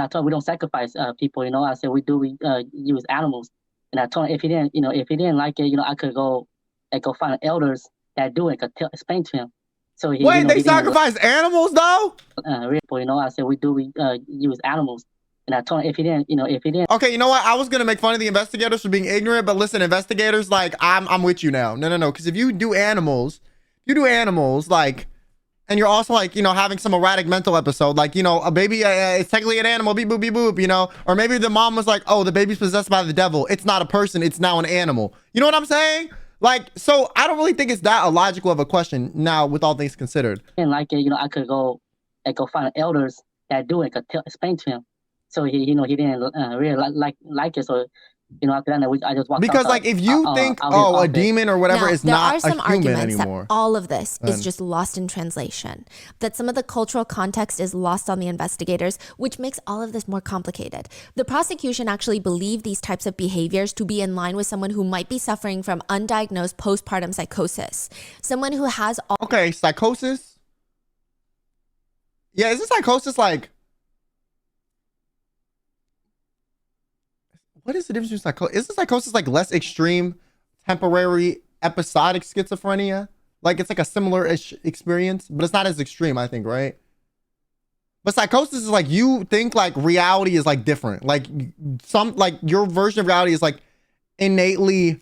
told them we don't sacrifice people, I said we use animals, and I told him if he didn't like it, I could go find elders that do it, explain to him. So Wait, they sacrifice animals though? I said we use animals, and I told him if he didn't. Okay, you know what? I was gonna make fun of the investigators for being ignorant, but listen, investigators, like I'm with you now. No, because if you do animals, like, and you're also like, having some erratic mental episode, like, a baby is technically an animal, beep boop beep boop, or maybe the mom was like, oh, the baby's possessed by the devil. It's not a person. It's now an animal. You know what I'm saying? Like, so I don't really think it's that illogical of a question now, with all things considered. And like it, I could go find elders that do it, explain to him. So he didn't really like it. So You know, after that, I just walked Because like if you think a demon or whatever is there are not some a human arguments anymore. that all of this is just lost in translation, that some of the cultural context is lost on the investigators, which makes all of this more complicated. The prosecution actually believed these types of behaviors to be in line with someone who might be suffering from undiagnosed postpartum psychosis, someone who has all. Okay, psychosis. Yeah, isn't psychosis like? What is the difference between psychosis? Isn't psychosis like less extreme, temporary, episodic schizophrenia? Like it's like a similar-ish experience, but it's not as extreme, I think, right? But psychosis is like you think like reality is like different. Like like your version of reality is like innately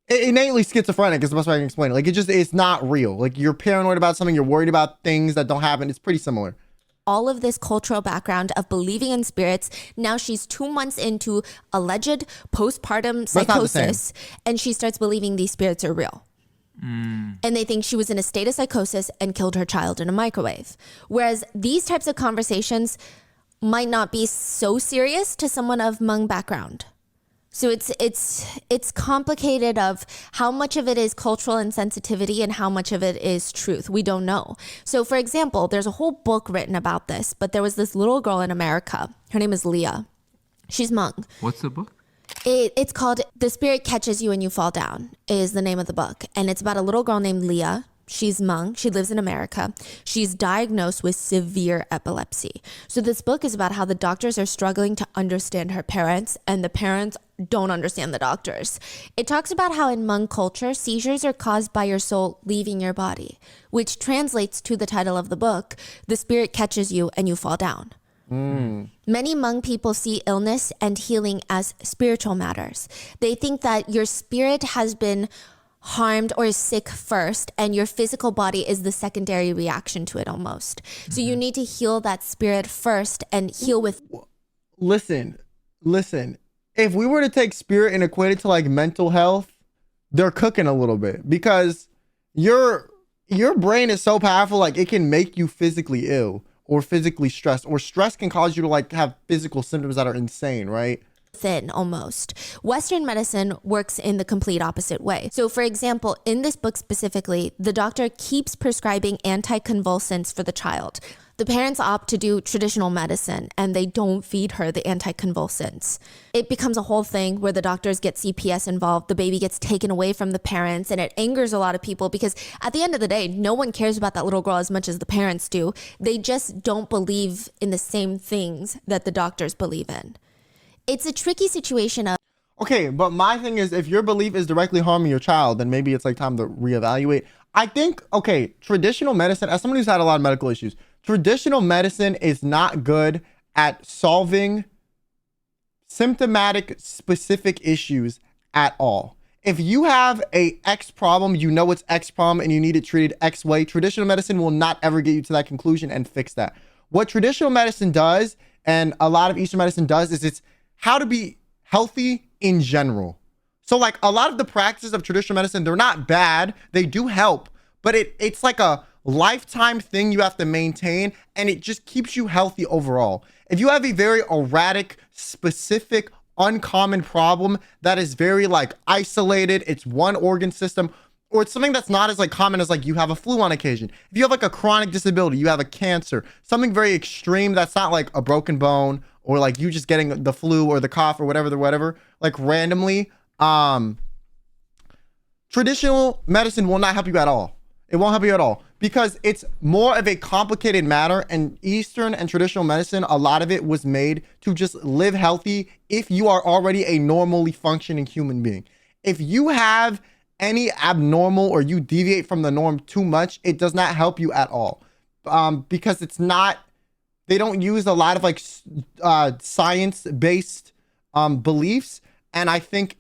schizophrenic is the best way I can explain it. Like it's not real. Like you're paranoid about something, you're worried about things that don't happen. It's pretty similar. All of this cultural background of believing in spirits. Now she's 2 months into alleged postpartum psychosis, and she starts believing these spirits are real. And they think she was in a state of psychosis and killed her child in a microwave. Whereas these types of conversations might not be so serious to someone of Hmong background. So it's complicated of how much of it is cultural insensitivity and how much of it is truth. We don't know. So for example, there's a whole book written about this, but there was this little girl in America. Her name is Leah. She's Hmong. What's the book? It's called The Spirit Catches You and You Fall Down is the name of the book. And it's about a little girl named Leah. She's Hmong. She lives in America. She's diagnosed with severe epilepsy. So this book is about how the doctors are struggling to understand her parents, and the parents don't understand the doctors. It talks about how in Hmong culture, seizures are caused by your soul leaving your body, which translates to the title of the book, The Spirit Catches You and You Fall Down. Many Hmong people see illness and healing as spiritual matters. They think that your spirit has been harmed or is sick first, and your physical body is the secondary reaction to it almost. So you need to heal that spirit first and heal with. Listen. If we were to take spirit and equate it to like mental health, they're cooking a little bit, because your brain is so powerful, like it can make you physically ill or physically stressed, or stress can cause you to like have physical symptoms that are insane, right? Thin almost. Western medicine works in the complete opposite way. So for example, in this book specifically, the doctor keeps prescribing anticonvulsants for the child. The parents opt to do traditional medicine and they don't feed her the anticonvulsants. It becomes a whole thing where the doctors get CPS involved, the baby gets taken away from the parents, and it angers a lot of people because at the end of the day, no one cares about that little girl as much as the parents do. They just don't believe in the same things that the doctors believe in. It's a tricky situation of. Okay, but my thing is, if your belief is directly harming your child, then maybe it's like time to reevaluate. I think, okay, traditional medicine, as someone who's had a lot of medical issues, traditional medicine is not good at solving symptomatic specific issues at all. If you have a X problem, you know it's X problem and you need it treated X way, traditional medicine will not ever get you to that conclusion and fix that. What traditional medicine does, and a lot of Eastern medicine does, is it's how to be healthy in general. So like a lot of the practices of traditional medicine, they're not bad. They do help, but it's like a lifetime thing you have to maintain, and it just keeps you healthy overall. If you have a very erratic, specific, uncommon problem that is very like isolated, it's one organ system, or it's something that's not as like common as like you have a flu on occasion. If you have like a chronic disability, you have a cancer, something very extreme that's not like a broken bone or like you just getting the flu or the cough or whatever, like randomly, traditional medicine will not help you at all. It won't help you at all because it's more of a complicated matter, and Eastern and traditional medicine, a lot of it was made to just live healthy if you are already a normally functioning human being. If you have any abnormal or you deviate from the norm too much, it does not help you at all, because it's not, they don't use a lot of like science-based beliefs. And I think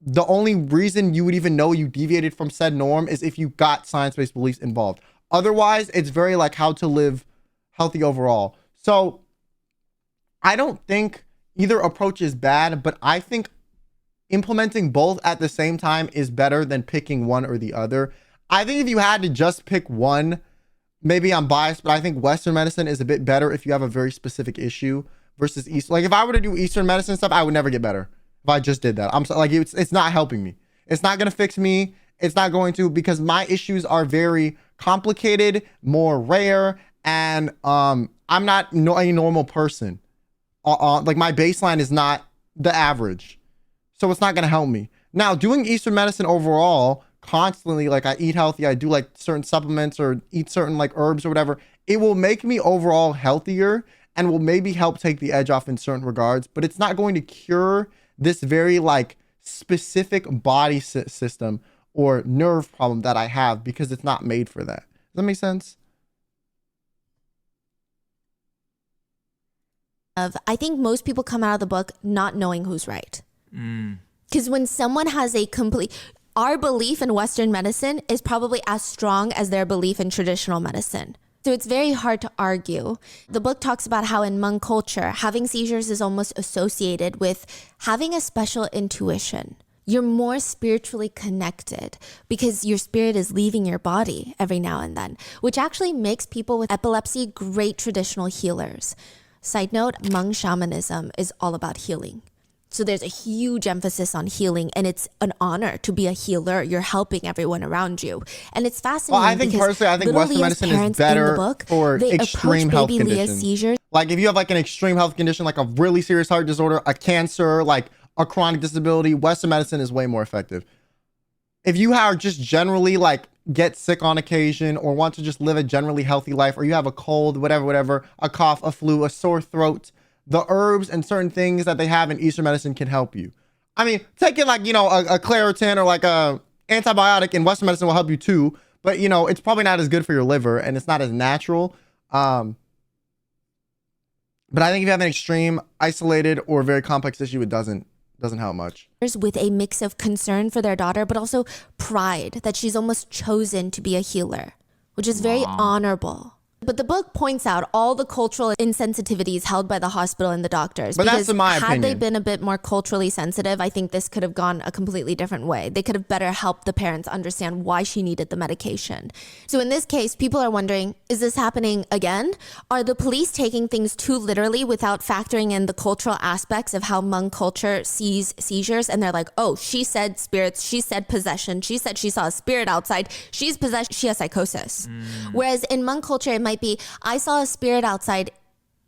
the only reason you would even know you deviated from said norm is if you got science-based beliefs involved. Otherwise, it's very like how to live healthy overall. So I don't think either approach is bad, but I think implementing both at the same time is better than picking one or the other. I think if you had to just pick one, maybe I'm biased, but I think Western medicine is a bit better if you have a very specific issue versus East. Like if I were to do Eastern medicine stuff, I would never get better. if I just did that. I'm so, like, it's not helping me. It's not going to fix me. It's not going to, because my issues are very complicated, more rare, and I'm not a normal person. Like, my baseline is not the average. So it's not going to help me. Now, doing Eastern medicine overall, constantly, like, I eat healthy, I do like certain supplements or eat certain like herbs or whatever, it will make me overall healthier and will maybe help take the edge off in certain regards, but it's not going to cure this very like specific body system or nerve problem that I have, because it's not made for that. Does that make sense? I think most people come out of the book not knowing who's right. Because when someone has a complete, our belief in Western medicine is probably as strong as their belief in traditional medicine. So it's very hard to argue. The book talks about how in Hmong culture, having seizures is almost associated with having a special intuition. You're more spiritually connected because your spirit is leaving your body every now and then, which actually makes people with epilepsy great traditional healers. Side note, Hmong shamanism is all about healing. So there's a huge emphasis on healing, and it's an honor to be a healer. You're helping everyone around you. And it's fascinating. Well, I think personally, I think Western medicine is better for extreme health conditions. Seizures. Like if you have like an extreme health condition, like a really serious heart disorder, a cancer, like a chronic disability, Western medicine is way more effective. If you are just generally like get sick on occasion or want to just live a generally healthy life, or you have a cold, whatever, a cough, a flu, a sore throat, the herbs and certain things that they have in Eastern medicine can help you. I mean, taking like, you know, a Claritin or like a antibiotic in Western medicine will help you too, but you know, it's probably not as good for your liver and it's not as natural. But I think if you have an extreme, isolated, or very complex issue, it doesn't help much. With a mix of concern for their daughter, but also pride that she's almost chosen to be a healer, which is very honorable. But the book points out all the cultural insensitivities held by the hospital and the doctors. But that's in my opinion. Had they been a bit more culturally sensitive, I think this could have gone a completely different way. They could have better helped the parents understand why she needed the medication. So in this case, people are wondering, is this happening again? Are the police taking things too literally without factoring in the cultural aspects of how Hmong culture sees seizures? And they're like, oh, she said spirits, she said possession, she said she saw a spirit outside, she's possessed, she has psychosis. Whereas in Hmong culture, it might be, I saw a spirit outside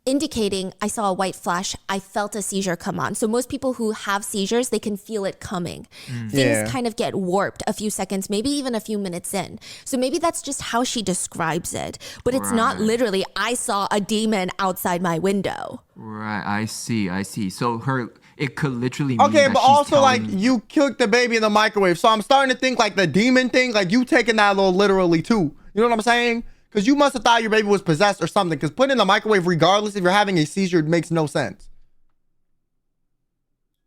indicating I saw a white flash, I felt a seizure come on. So most people who have seizures, they can feel it coming. Things kind of get warped a few seconds, maybe even a few minutes in. So maybe that's just how she describes it. But it's not literally, I saw a demon outside my window. Right, I see. So it could literally mean okay, that but she's also like telling... you cooked the baby in the microwave. So I'm starting to think like the demon thing, like you taking that a little literally too. You know what I'm saying? Because you must have thought your baby was possessed or something. Because putting it in the microwave, regardless if you're having a seizure, it makes no sense.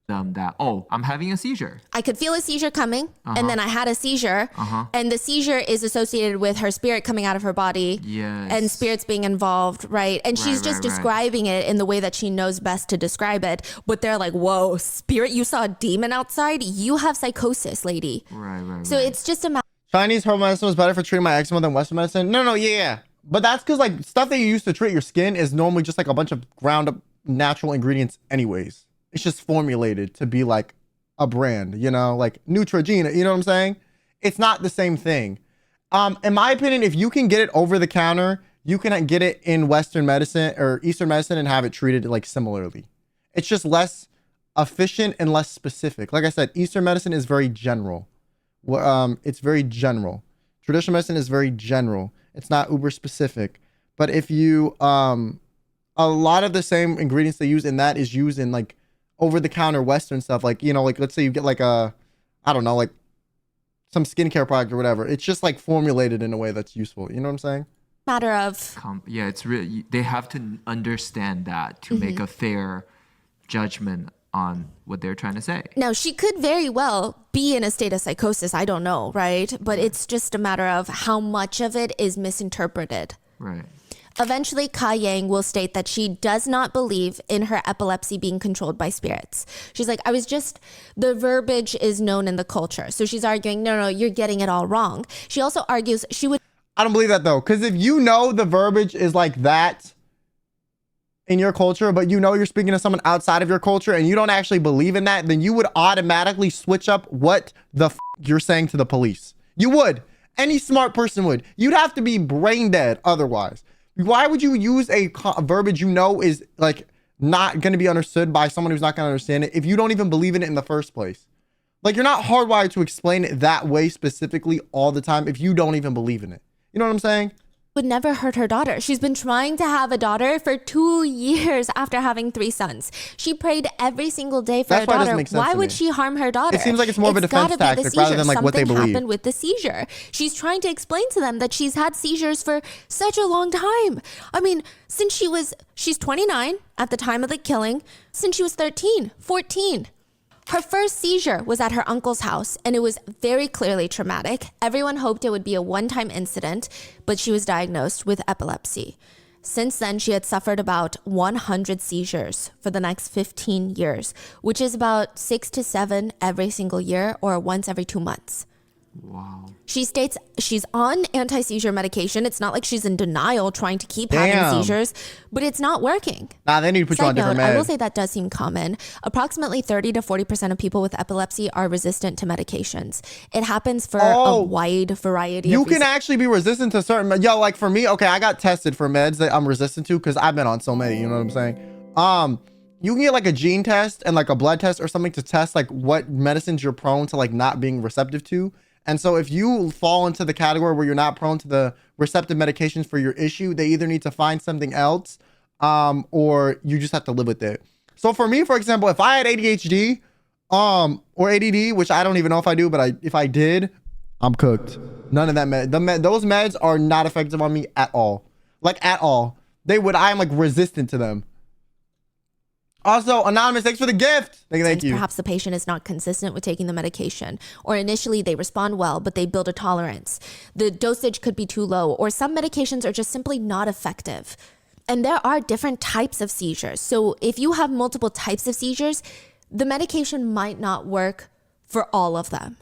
That, oh, I'm having a seizure. I could feel a seizure coming, and then I had a seizure, and the seizure is associated with her spirit coming out of her body, and spirits being involved, right? And she's just describing it in the way that she knows best to describe it, but they're like, whoa, spirit, you saw a demon outside? You have psychosis, lady. So it's just a matter. Chinese herbal medicine was better for treating my eczema than Western medicine. No, yeah. But that's because like stuff that you use to treat your skin is normally just like a bunch of ground up natural ingredients anyways. It's just formulated to be like a brand, you know, like Neutrogena, you know what I'm saying? It's not the same thing. In my opinion, if you can get it over the counter, you can get it in Western medicine or Eastern medicine and have it treated like similarly. It's just less efficient and less specific. Like I said, Eastern medicine is very general. It's very general. Traditional medicine is very general. It's not uber specific. But if you a lot of the same ingredients they use in that is used in like over the counter Western stuff, like, you know, like let's say you get like I don't know, like some skincare product or whatever. It's just like formulated in a way that's useful. You know what I'm saying? Matter of it's really, they have to understand that to make a fair judgment on what they're trying to say. Now, she could very well be in a state of psychosis. I don't know, right? But it's just a matter of how much of it is misinterpreted. Right. Eventually, Ka Yang will state that she does not believe in her epilepsy being controlled by spirits. She's like, the verbiage is known in the culture. So she's arguing, no, you're getting it all wrong. She also argues I don't believe that though. Because if you know the verbiage is like that, in your culture, but you know you're speaking to someone outside of your culture and you don't actually believe in that, then you would automatically switch up what the you're saying to the police. You would. Any smart person would. You'd have to be brain dead otherwise. Why would you use a verbiage you know is like not going to be understood by someone who's not going to understand it if you don't even believe in it in the first place? Like, you're not hardwired to explain it that way specifically all the time if you don't even believe in it. You know what I'm saying? Would never hurt her daughter. She's been trying to have a daughter for 2 years after having 3 sons. She prayed every single day for That's her why it doesn't daughter. make sense Why to would me. she harm her daughter? It seems like it's more of a defense tactic rather than like what they believe. Something happened with the seizure. She's trying to explain to them that she's had seizures for such a long time. I mean, since she's 29 at the time of the killing, since she was 13, 14. Her first seizure was at her uncle's house, and it was very clearly traumatic. Everyone hoped it would be a one-time incident, but she was diagnosed with epilepsy. Since then, she had suffered about 100 seizures for the next 15 years, which is about 6 to 7 every single year or once every 2 months. Wow. She states she's on anti-seizure medication. It's not like she's in denial trying to keep Damn. having seizures, but it's not working. Nah, they need to put you on Side different note, I will meds. say that does seem common. Approximately 30 to 40% of people with epilepsy are resistant to medications. It happens for a wide variety You of can reasons. actually be resistant to certain like for me, okay, I got tested for meds that I'm resistant to because I've been on so many, you know what I'm saying? You can get like a gene test and like a blood test or something to test like what medicines you're prone to like not being receptive to. And so if you fall into the category where you're not prone to the receptive medications for your issue, they either need to find something else or you just have to live with it. So for me, for example, if I had ADHD or ADD, which I don't even know if I do, but if I did, I'm cooked. None of that those meds are not effective on me at all. Like at all. I am like resistant to them. Also, Anonymous, thanks for the gift. Thank you. Perhaps the patient is not consistent with taking the medication, or initially they respond well, but they build a tolerance. The dosage could be too low, or some medications are just simply not effective. And there are different types of seizures. So if you have multiple types of seizures, the medication might not work for all of them.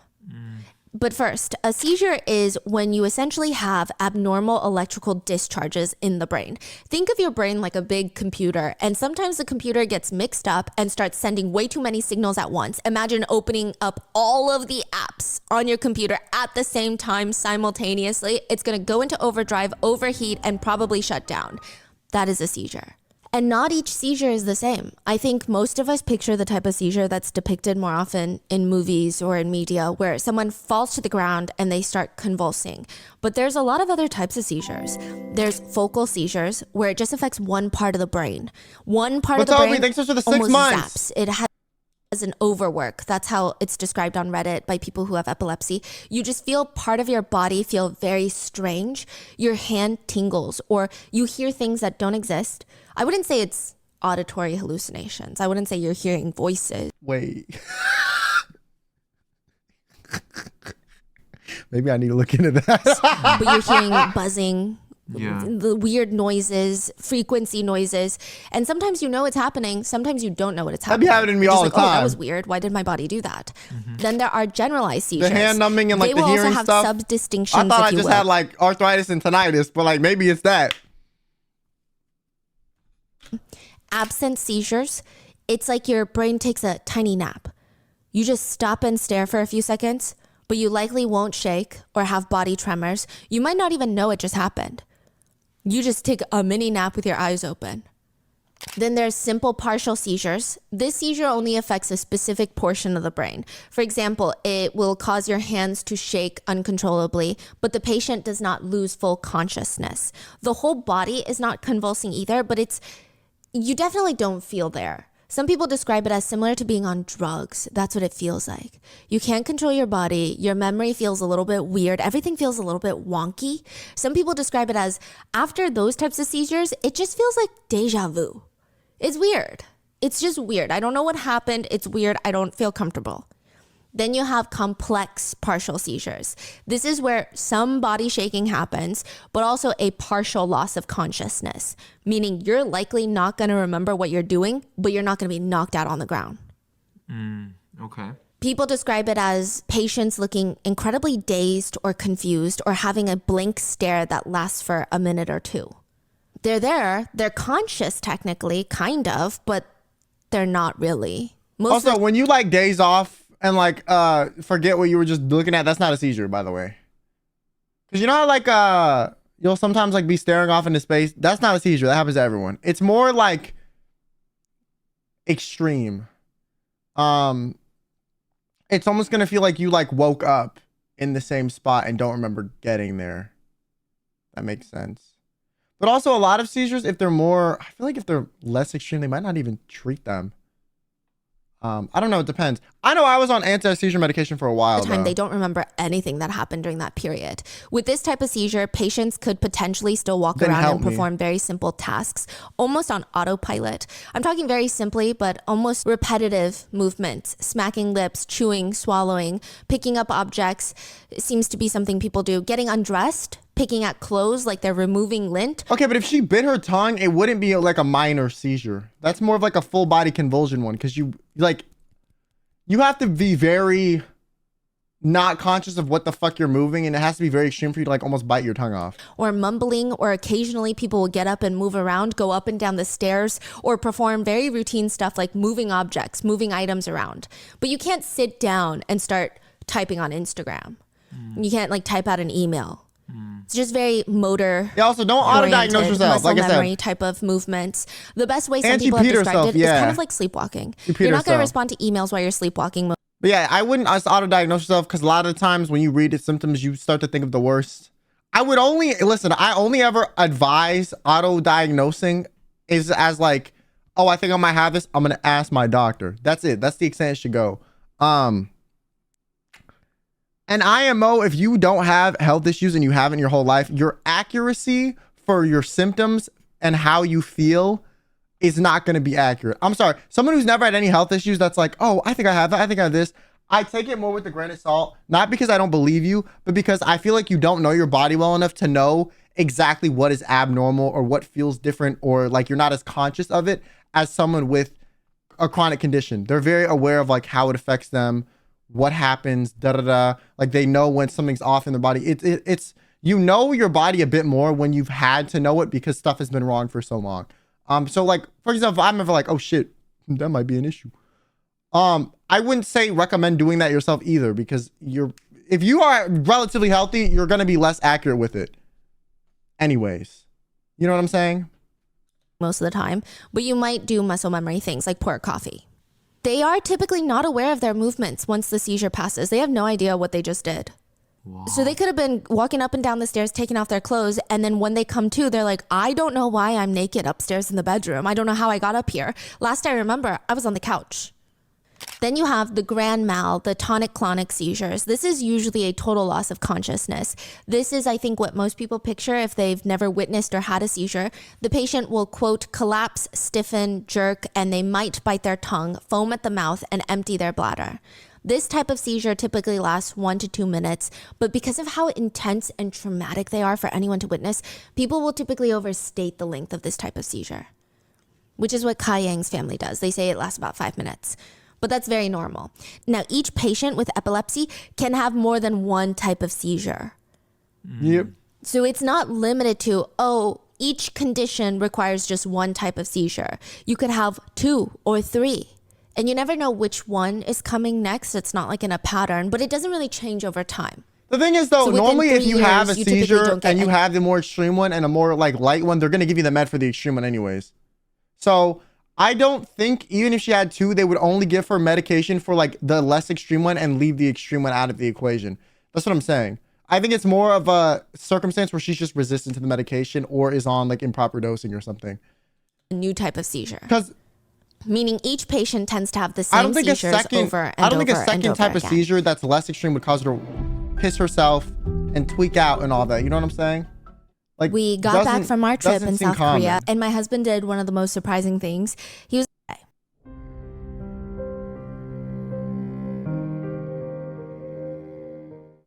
But first, a seizure is when you essentially have abnormal electrical discharges in the brain. Think of your brain like a big computer, and sometimes the computer gets mixed up and starts sending way too many signals at once. Imagine opening up all of the apps on your computer at the same time simultaneously. It's going to go into overdrive, overheat, and probably shut down. That is a seizure. And not each seizure is the same. I think most of us picture the type of seizure that's depicted more often in movies or in media where someone falls to the ground and they start convulsing. But there's a lot of other types of seizures. There's focal seizures where it just affects one part of the brain. One part of the brain Thanks for the 6 almost months. zaps. It has an overwork. That's how it's described on Reddit by people who have epilepsy. You just feel part of your body feel very strange. Your hand tingles or you hear things that don't exist. I wouldn't say it's auditory hallucinations. I wouldn't say you're hearing voices. Wait. Maybe I need to look into that. But you're hearing buzzing, Yeah. the weird noises, frequency noises. And sometimes you know it's happening. Sometimes you don't know what it's That'd be happening. happening to me You're all just the like, oh, that time. was weird. Why did my body do that? Then there are generalized seizures. The hand numbing and like they the will hearing also have stuff. sub-distinctions, I thought I if you just will. had like arthritis and tinnitus, but like maybe it's that. Absent seizures, it's like your brain takes a tiny nap. You just stop and stare for a few seconds, but you likely won't shake or have body tremors. You might not even know it just happened. You just take a mini nap with your eyes open. Then there's simple partial seizures. This seizure only affects a specific portion of the brain. For example, it will cause your hands to shake uncontrollably, but the patient does not lose full consciousness. The whole body is not convulsing either, but you definitely don't feel there. Some people describe it as similar to being on drugs. That's what it feels like. You can't control your body. Your memory feels a little bit weird. Everything feels a little bit wonky. Some people describe it as after those types of seizures, it just feels like deja vu. It's weird. It's just weird. I don't know what happened. It's weird. I don't feel comfortable. Then you have complex partial seizures. This is where some body shaking happens, but also a partial loss of consciousness, meaning you're likely not going to remember what you're doing, but you're not going to be knocked out on the ground. Okay. People describe it as patients looking incredibly dazed or confused or having a blank stare that lasts for a minute or two. they're there, they're conscious technically, kind of, but they're not really. Also, when you like daze off and like forget what you were just looking at, that's not a seizure, by the way. Because you know how like you'll sometimes like be staring off into space? That's not a seizure. That happens to everyone. It's more like extreme. It's almost gonna feel like you like woke up in the same spot and don't remember getting there. That makes sense. But also a lot of seizures, if they're more, I feel like if they're less extreme, they might not even treat them. I don't know. It depends. I know I was on anti-seizure medication for a while. They don't remember anything that happened during that period. With this type of seizure, patients could potentially still walk around and perform very simple tasks, almost on autopilot. I'm talking very simply, but almost repetitive movements, smacking lips, chewing, swallowing, picking up objects. It seems to be something people do. Getting undressed, picking at clothes like they're removing lint. Okay, but if she bit her tongue, it wouldn't be like a minor seizure. That's more of like a full body convulsion one, because you have to be very not conscious of what the fuck you're moving, and it has to be very extreme for you to like almost bite your tongue off. Or mumbling, or occasionally people will get up and move around, go up and down the stairs, or perform very routine stuff like moving objects, moving items around. But you can't sit down and start typing on Instagram. You can't like type out an email. It's just very motor. Yeah, also don't auto-diagnose yourself. Like I memory said, type of movements. The best way some and she people have peed described herself, it is yeah. kind of like sleepwalking. She peed You're not going to herself. respond to emails while you're sleepwalking. But yeah, I wouldn't auto-diagnose yourself, because a lot of the times when you read the symptoms, you start to think of the worst. I only ever advise auto-diagnosing is as like, oh, I think I might have this. I'm going to ask my doctor. That's it. That's the extent it should go. An IMO, if you don't have health issues and you haven't your whole life, your accuracy for your symptoms and how you feel is not going to be accurate. I'm sorry. Someone who's never had any health issues, that's like, oh, I think I have that. I think I have this. I take it more with a grain of salt, not because I don't believe you, but because I feel like you don't know your body well enough to know exactly what is abnormal or what feels different, or like you're not as conscious of it as someone with a chronic condition. They're very aware of like how it affects them, what happens, like they know when something's off in their body. It's you know your body a bit more when you've had to know it, because stuff has been wrong for so long. So like, for example, I'm ever like, oh shit, that might be an issue. I wouldn't say recommend doing that yourself either, because if you are relatively healthy, you're going to be less accurate with it anyways. You know what I'm saying? Most of the time, but you might do muscle memory things like pour coffee. They are typically not aware of their movements once the seizure passes. They have no idea what they just did. Wow. So they could have been walking up and down the stairs, taking off their clothes, and then when they come to, they're like, I don't know why I'm naked upstairs in the bedroom. I don't know how I got up here. Last I remember, I was on the couch. Then you have the grand mal, the tonic-clonic seizures. This is usually a total loss of consciousness. This is, I think, what most people picture if they've never witnessed or had a seizure. The patient will, quote, collapse, stiffen, jerk, and they might bite their tongue, foam at the mouth, and empty their bladder. This type of seizure typically lasts 1 to 2 minutes, but because of how intense and traumatic they are for anyone to witness, people will typically overstate the length of this type of seizure, which is what Kai Yang's family does. They say it lasts about 5 minutes. But that's very normal. Now, each patient with epilepsy can have more than one type of seizure. Yep. So it's not limited to, oh, each condition requires just one type of seizure. You could have 2 or 3. And you never know which one is coming next. It's not like in a pattern, but it doesn't really change over time. The thing is, though, So normally within if you 3 have a years, you typically seizure don't get and you any- have the more extreme one and a more like light one, they're going to give you the med for the extreme one anyways. So I don't think even if she had 2, they would only give her medication for like the less extreme one and leave the extreme one out of the equation. That's what I'm saying. I think it's more of a circumstance where she's just resistant to the medication or is on like improper dosing or something. A new type of seizure. Because Meaning each patient tends to have the I same don't think a seizures second, over and I don't think a over and second over type of again. seizure that's less extreme would cause her to piss herself and tweak out and all that. You know what I'm saying? Like, We got back from our trip doesn't in seem South Korea, common. and my husband did one of the most surprising things. He was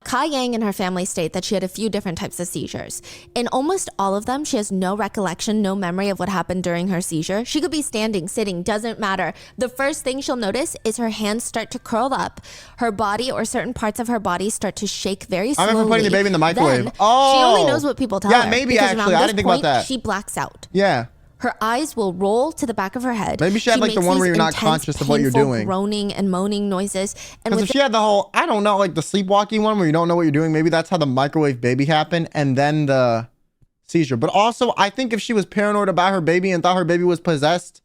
Ka Yang and her family state that she had a few different types of seizures. In almost all of them, she has no recollection, no memory of what happened during her seizure. She could be standing, sitting, doesn't matter. The first thing she'll notice is her hands start to curl up, her body or certain parts of her body start to shake very slowly. I remember putting the baby in the microwave. Then, Oh, she only knows what people tell her. Yeah, maybe because actually. around I this didn't think about point, that. She blacks out. Yeah. Her eyes will roll to the back of her head. Maybe she had like the makes one where these you're not intense, conscious of what you're painful doing. Groaning and moaning noises. And Because if she had the whole, I don't know, like the sleepwalking one where you don't know what you're doing, maybe that's how the microwave baby happened and then the seizure. But also, I think if she was paranoid about her baby and thought her baby was possessed,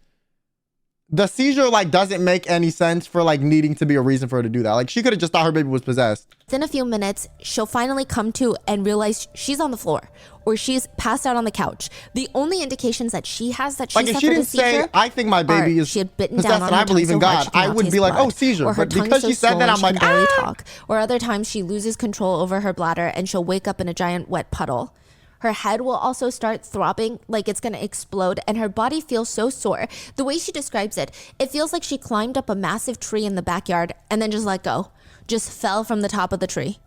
the seizure like doesn't make any sense for like needing to be a reason for her to do that. Like she could have just thought her baby was possessed. within a few minutes, she'll finally come to and realize she's on the floor or she's passed out on the couch. The only indications that she has that she Like if she suffered a didn't say, seizure I think my baby is she had bitten possessed down on and her I believe tongue in so hard God, she I cannot would taste be like, blood. oh, seizure. Or her But tongue because is she so said that, I'm swollen like, she can barely ah! talk. Or other times she loses control over her bladder and she'll wake up in a giant wet puddle. Her head will also start throbbing like it's going to explode, and her body feels so sore. The way she describes it, it feels like she climbed up a massive tree in the backyard and then just let go. Just fell from the top of the tree.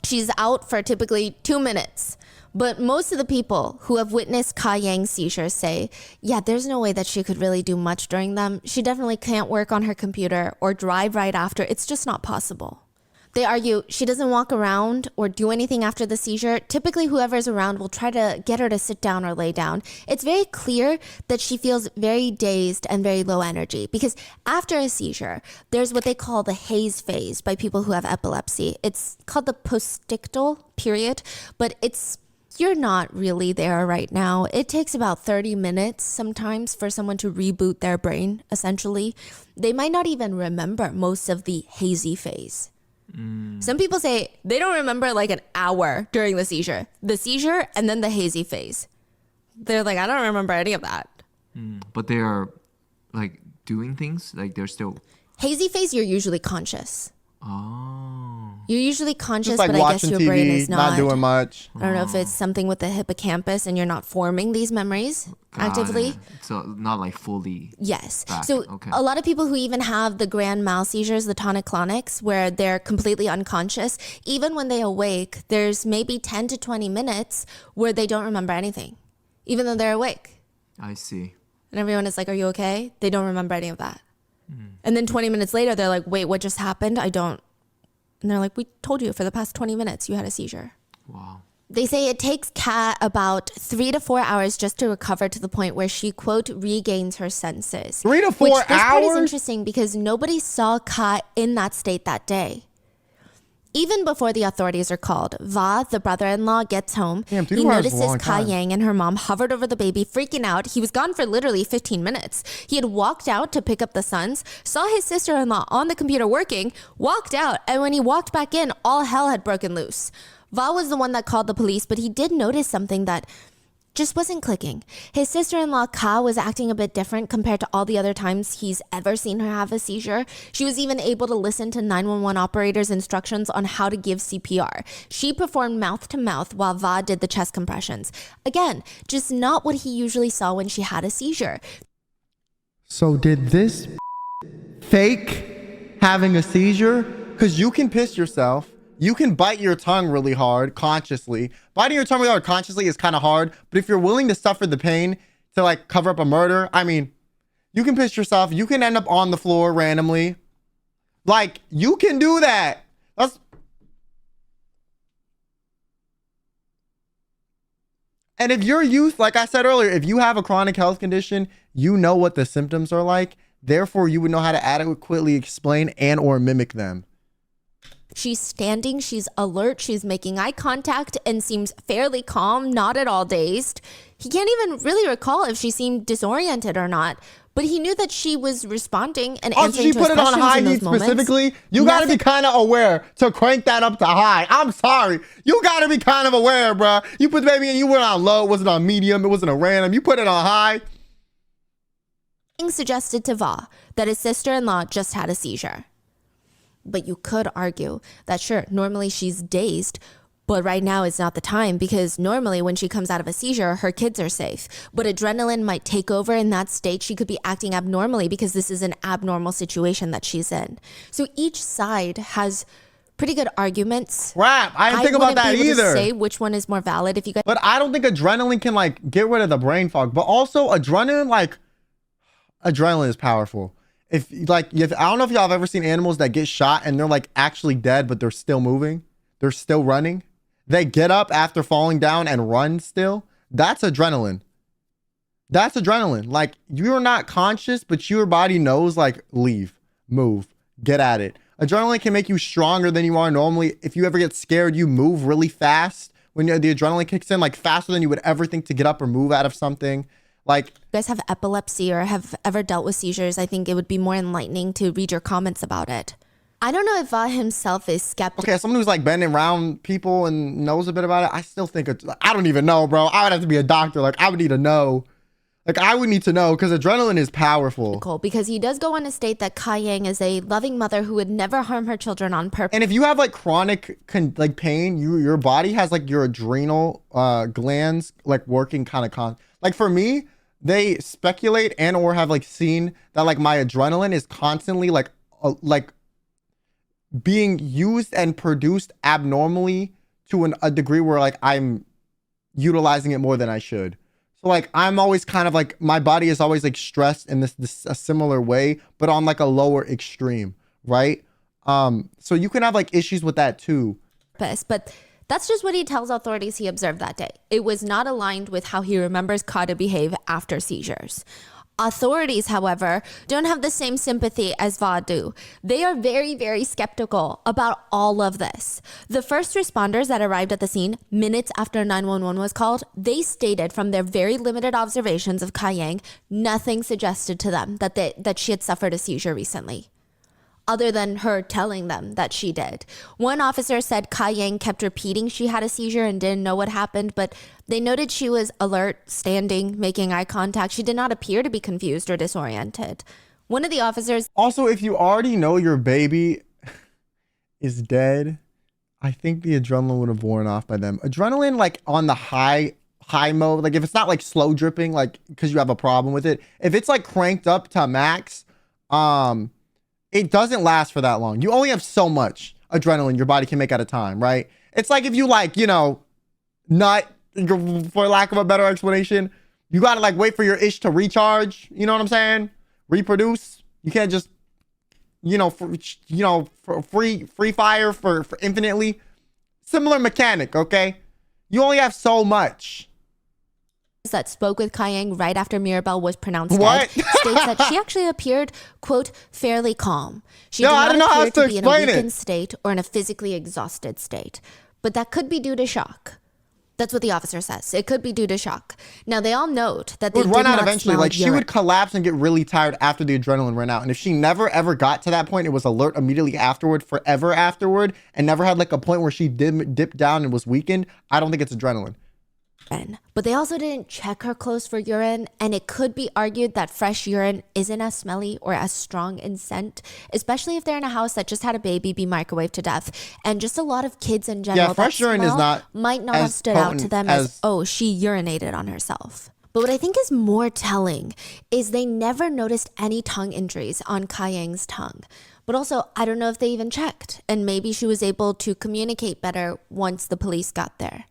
She's out for typically 2 minutes. But most of the people who have witnessed Ka Yang's seizures say, yeah, there's no way that she could really do much during them. She definitely can't work on her computer or drive right after. It's just not possible. They argue she doesn't walk around or do anything after the seizure. Typically, whoever's around will try to get her to sit down or lay down. It's very clear that she feels very dazed and very low energy because after a seizure, there's what they call the haze phase by people who have epilepsy. It's called the postictal period, but you're not really there right now. It takes about 30 minutes sometimes for someone to reboot their brain, essentially. They might not even remember most of the hazy phase. Some people say they don't remember like an hour during the seizure and then the hazy phase. They're like, I don't remember any of that. But they are like doing things, like they're still. Hazy phase, you're usually conscious. Oh. You're usually conscious, Just like but I guess watching your TV, brain is not doing much. I don't know if it's something with the hippocampus and you're not forming these memories actively. Got it. So not like fully. Yes. Back. So Okay. a lot of people who even have the grand mal seizures, the tonic-clonics, where they're completely unconscious, even when they awake, there's maybe 10 to 20 minutes where they don't remember anything, even though they're awake. I see. And everyone is like, are you okay? They don't remember any of that. And then 20 minutes later, they're like, wait, what just happened? I don't. And they're like, we told you for the past 20 minutes you had a seizure. Wow. They say it takes Kat about 3 to 4 hours just to recover to the point where she, quote, regains her senses. 3 to 4 Which this part is hours? interesting because nobody saw Kat in that state that day. Even before the authorities are called, Va, the brother-in-law, gets home. Damn, 3 He hours is a notices long Ka time. Yang and her mom hovered over the baby, freaking out. He was gone for literally 15 minutes. He had walked out to pick up the sons, saw his sister-in-law on the computer working, walked out, and when he walked back in, all hell had broken loose. Va was the one that called the police, but he did notice something that just wasn't clicking. His sister-in-law Ka was acting a bit different compared to all the other times he's ever seen her have a seizure. She was even able to listen to 911 operators' instructions on how to give CPR. She performed mouth-to-mouth while Va did the chest compressions. Again, just not what he usually saw when she had a seizure. So did this fake having a seizure? Because you can piss yourself. You can bite your tongue really hard consciously. Biting your tongue really hard consciously is kind of hard. But if you're willing to suffer the pain to like cover up a murder, I mean, you can piss yourself. You can end up on the floor randomly. Like, you can do that. And if you're used, like I said earlier, if you have a chronic health condition, you know what the symptoms are like. Therefore, you would know how to adequately explain and or mimic them. She's standing, she's alert, she's making eye contact and seems fairly calm, not at all dazed. He can't even really recall if she seemed disoriented or not, but he knew that she was responding and Also, answering she to put his it on questions high in those heat moments. specifically. You got to be kind of aware to crank that up to high. I'm sorry. You got to be kind of aware, bruh. You put the baby in, you went on low. It wasn't on medium. It wasn't a random. You put it on high. Suggested to Va that his sister-in-law just had a seizure. But you could argue that sure, normally she's dazed, but right now is not the time because normally when she comes out of a seizure, her kids are safe. But adrenaline might take over in that state. She could be acting abnormally because this is an abnormal situation that she's in. So each side has pretty good arguments. Crap, I didn't think about that wouldn't be able to either. say which one is more valid if you guys. But I don't think adrenaline can like get rid of the brain fog. But also adrenaline is powerful. If I don't know if y'all have ever seen animals that get shot and they're like actually dead, but they're still moving. They're still running. They get up after falling down and run still. That's adrenaline. That's adrenaline. Like you're not conscious, but your body knows like leave, move, get at it. Adrenaline can make you stronger than you are normally. If you ever get scared, you move really fast when the adrenaline kicks in, like faster than you would ever think to get up or move out of something. Like, you guys have epilepsy or have ever dealt with seizures, I think it would be more enlightening to read your comments about it. I don't know if Va himself is skeptical. okay, someone who's like been around people and knows a bit about it, I still think I don't even know, bro. I would have to be a doctor. Like, I would need to know. Like, I would need to know because adrenaline is powerful. Because he does go on to state that Kai Yang is a loving mother who would never harm her children on purpose. And if you have like chronic pain, your body has like your adrenal glands like working kind of like for me, they speculate and or have like seen that like my adrenaline is constantly like being used and produced abnormally to a degree where like I'm utilizing it more than I should. So like I'm always kind of like my body is always like stressed in this a similar way, but on like a lower extreme, right? So you can have like issues with that too. But that's just what he tells authorities he observed that day. It was not aligned with how he remembers Ka to behave after seizures. Authorities, however, don't have the same sympathy as Va do. They are very, very skeptical about all of this. The first responders that arrived at the scene minutes after 911 was called, they stated from their very limited observations of Kai Yang, nothing suggested to them that she had suffered a seizure recently, other than her telling them that she did. One officer said Kai Yang kept repeating she had a seizure and didn't know what happened, but they noted she was alert, standing, making eye contact. She did not appear to be confused or disoriented. One of the officers... Also, if you already know your baby is dead, I think the adrenaline would have worn off by them. Adrenaline, like on the high mode, like if it's not like slow dripping, like because you have a problem with it, if it's like cranked up to max, it doesn't last for that long. You only have so much adrenaline your body can make at a time, right? It's like if you like, nut, for lack of a better explanation, you gotta like wait for your ish to recharge. You know what I'm saying? Reproduce. You can't just, for free fire for infinitely. Similar mechanic, okay? You only have so much. That spoke with Kai Yang right after Mirabelle was pronounced What? dead states that she actually appeared, quote, fairly calm. She No, did I not don't know how appear to to be in a explain it. weakened state or in a physically exhausted state. But that could be due to shock. That's what the officer says. It could be due to shock. Now, they all note that they It would did run out not eventually. smell Like she urine. would collapse and get really tired after the adrenaline ran out. And if she never ever got to that point, it was alert immediately afterward, forever afterward, and never had like a point where she dipped down and was weakened, I don't think it's adrenaline. But they also didn't check her clothes for urine, and it could be argued that fresh urine isn't as smelly or as strong in scent, especially if they're in a house that just had a baby be microwaved to death. And just a lot of kids in general, fresh urine is might not have as stood out to potent them as, oh, she urinated on herself. But what I think is more telling is they never noticed any tongue injuries on Kai Yang's tongue. But also, I don't know if they even checked, and maybe she was able to communicate better once the police got there.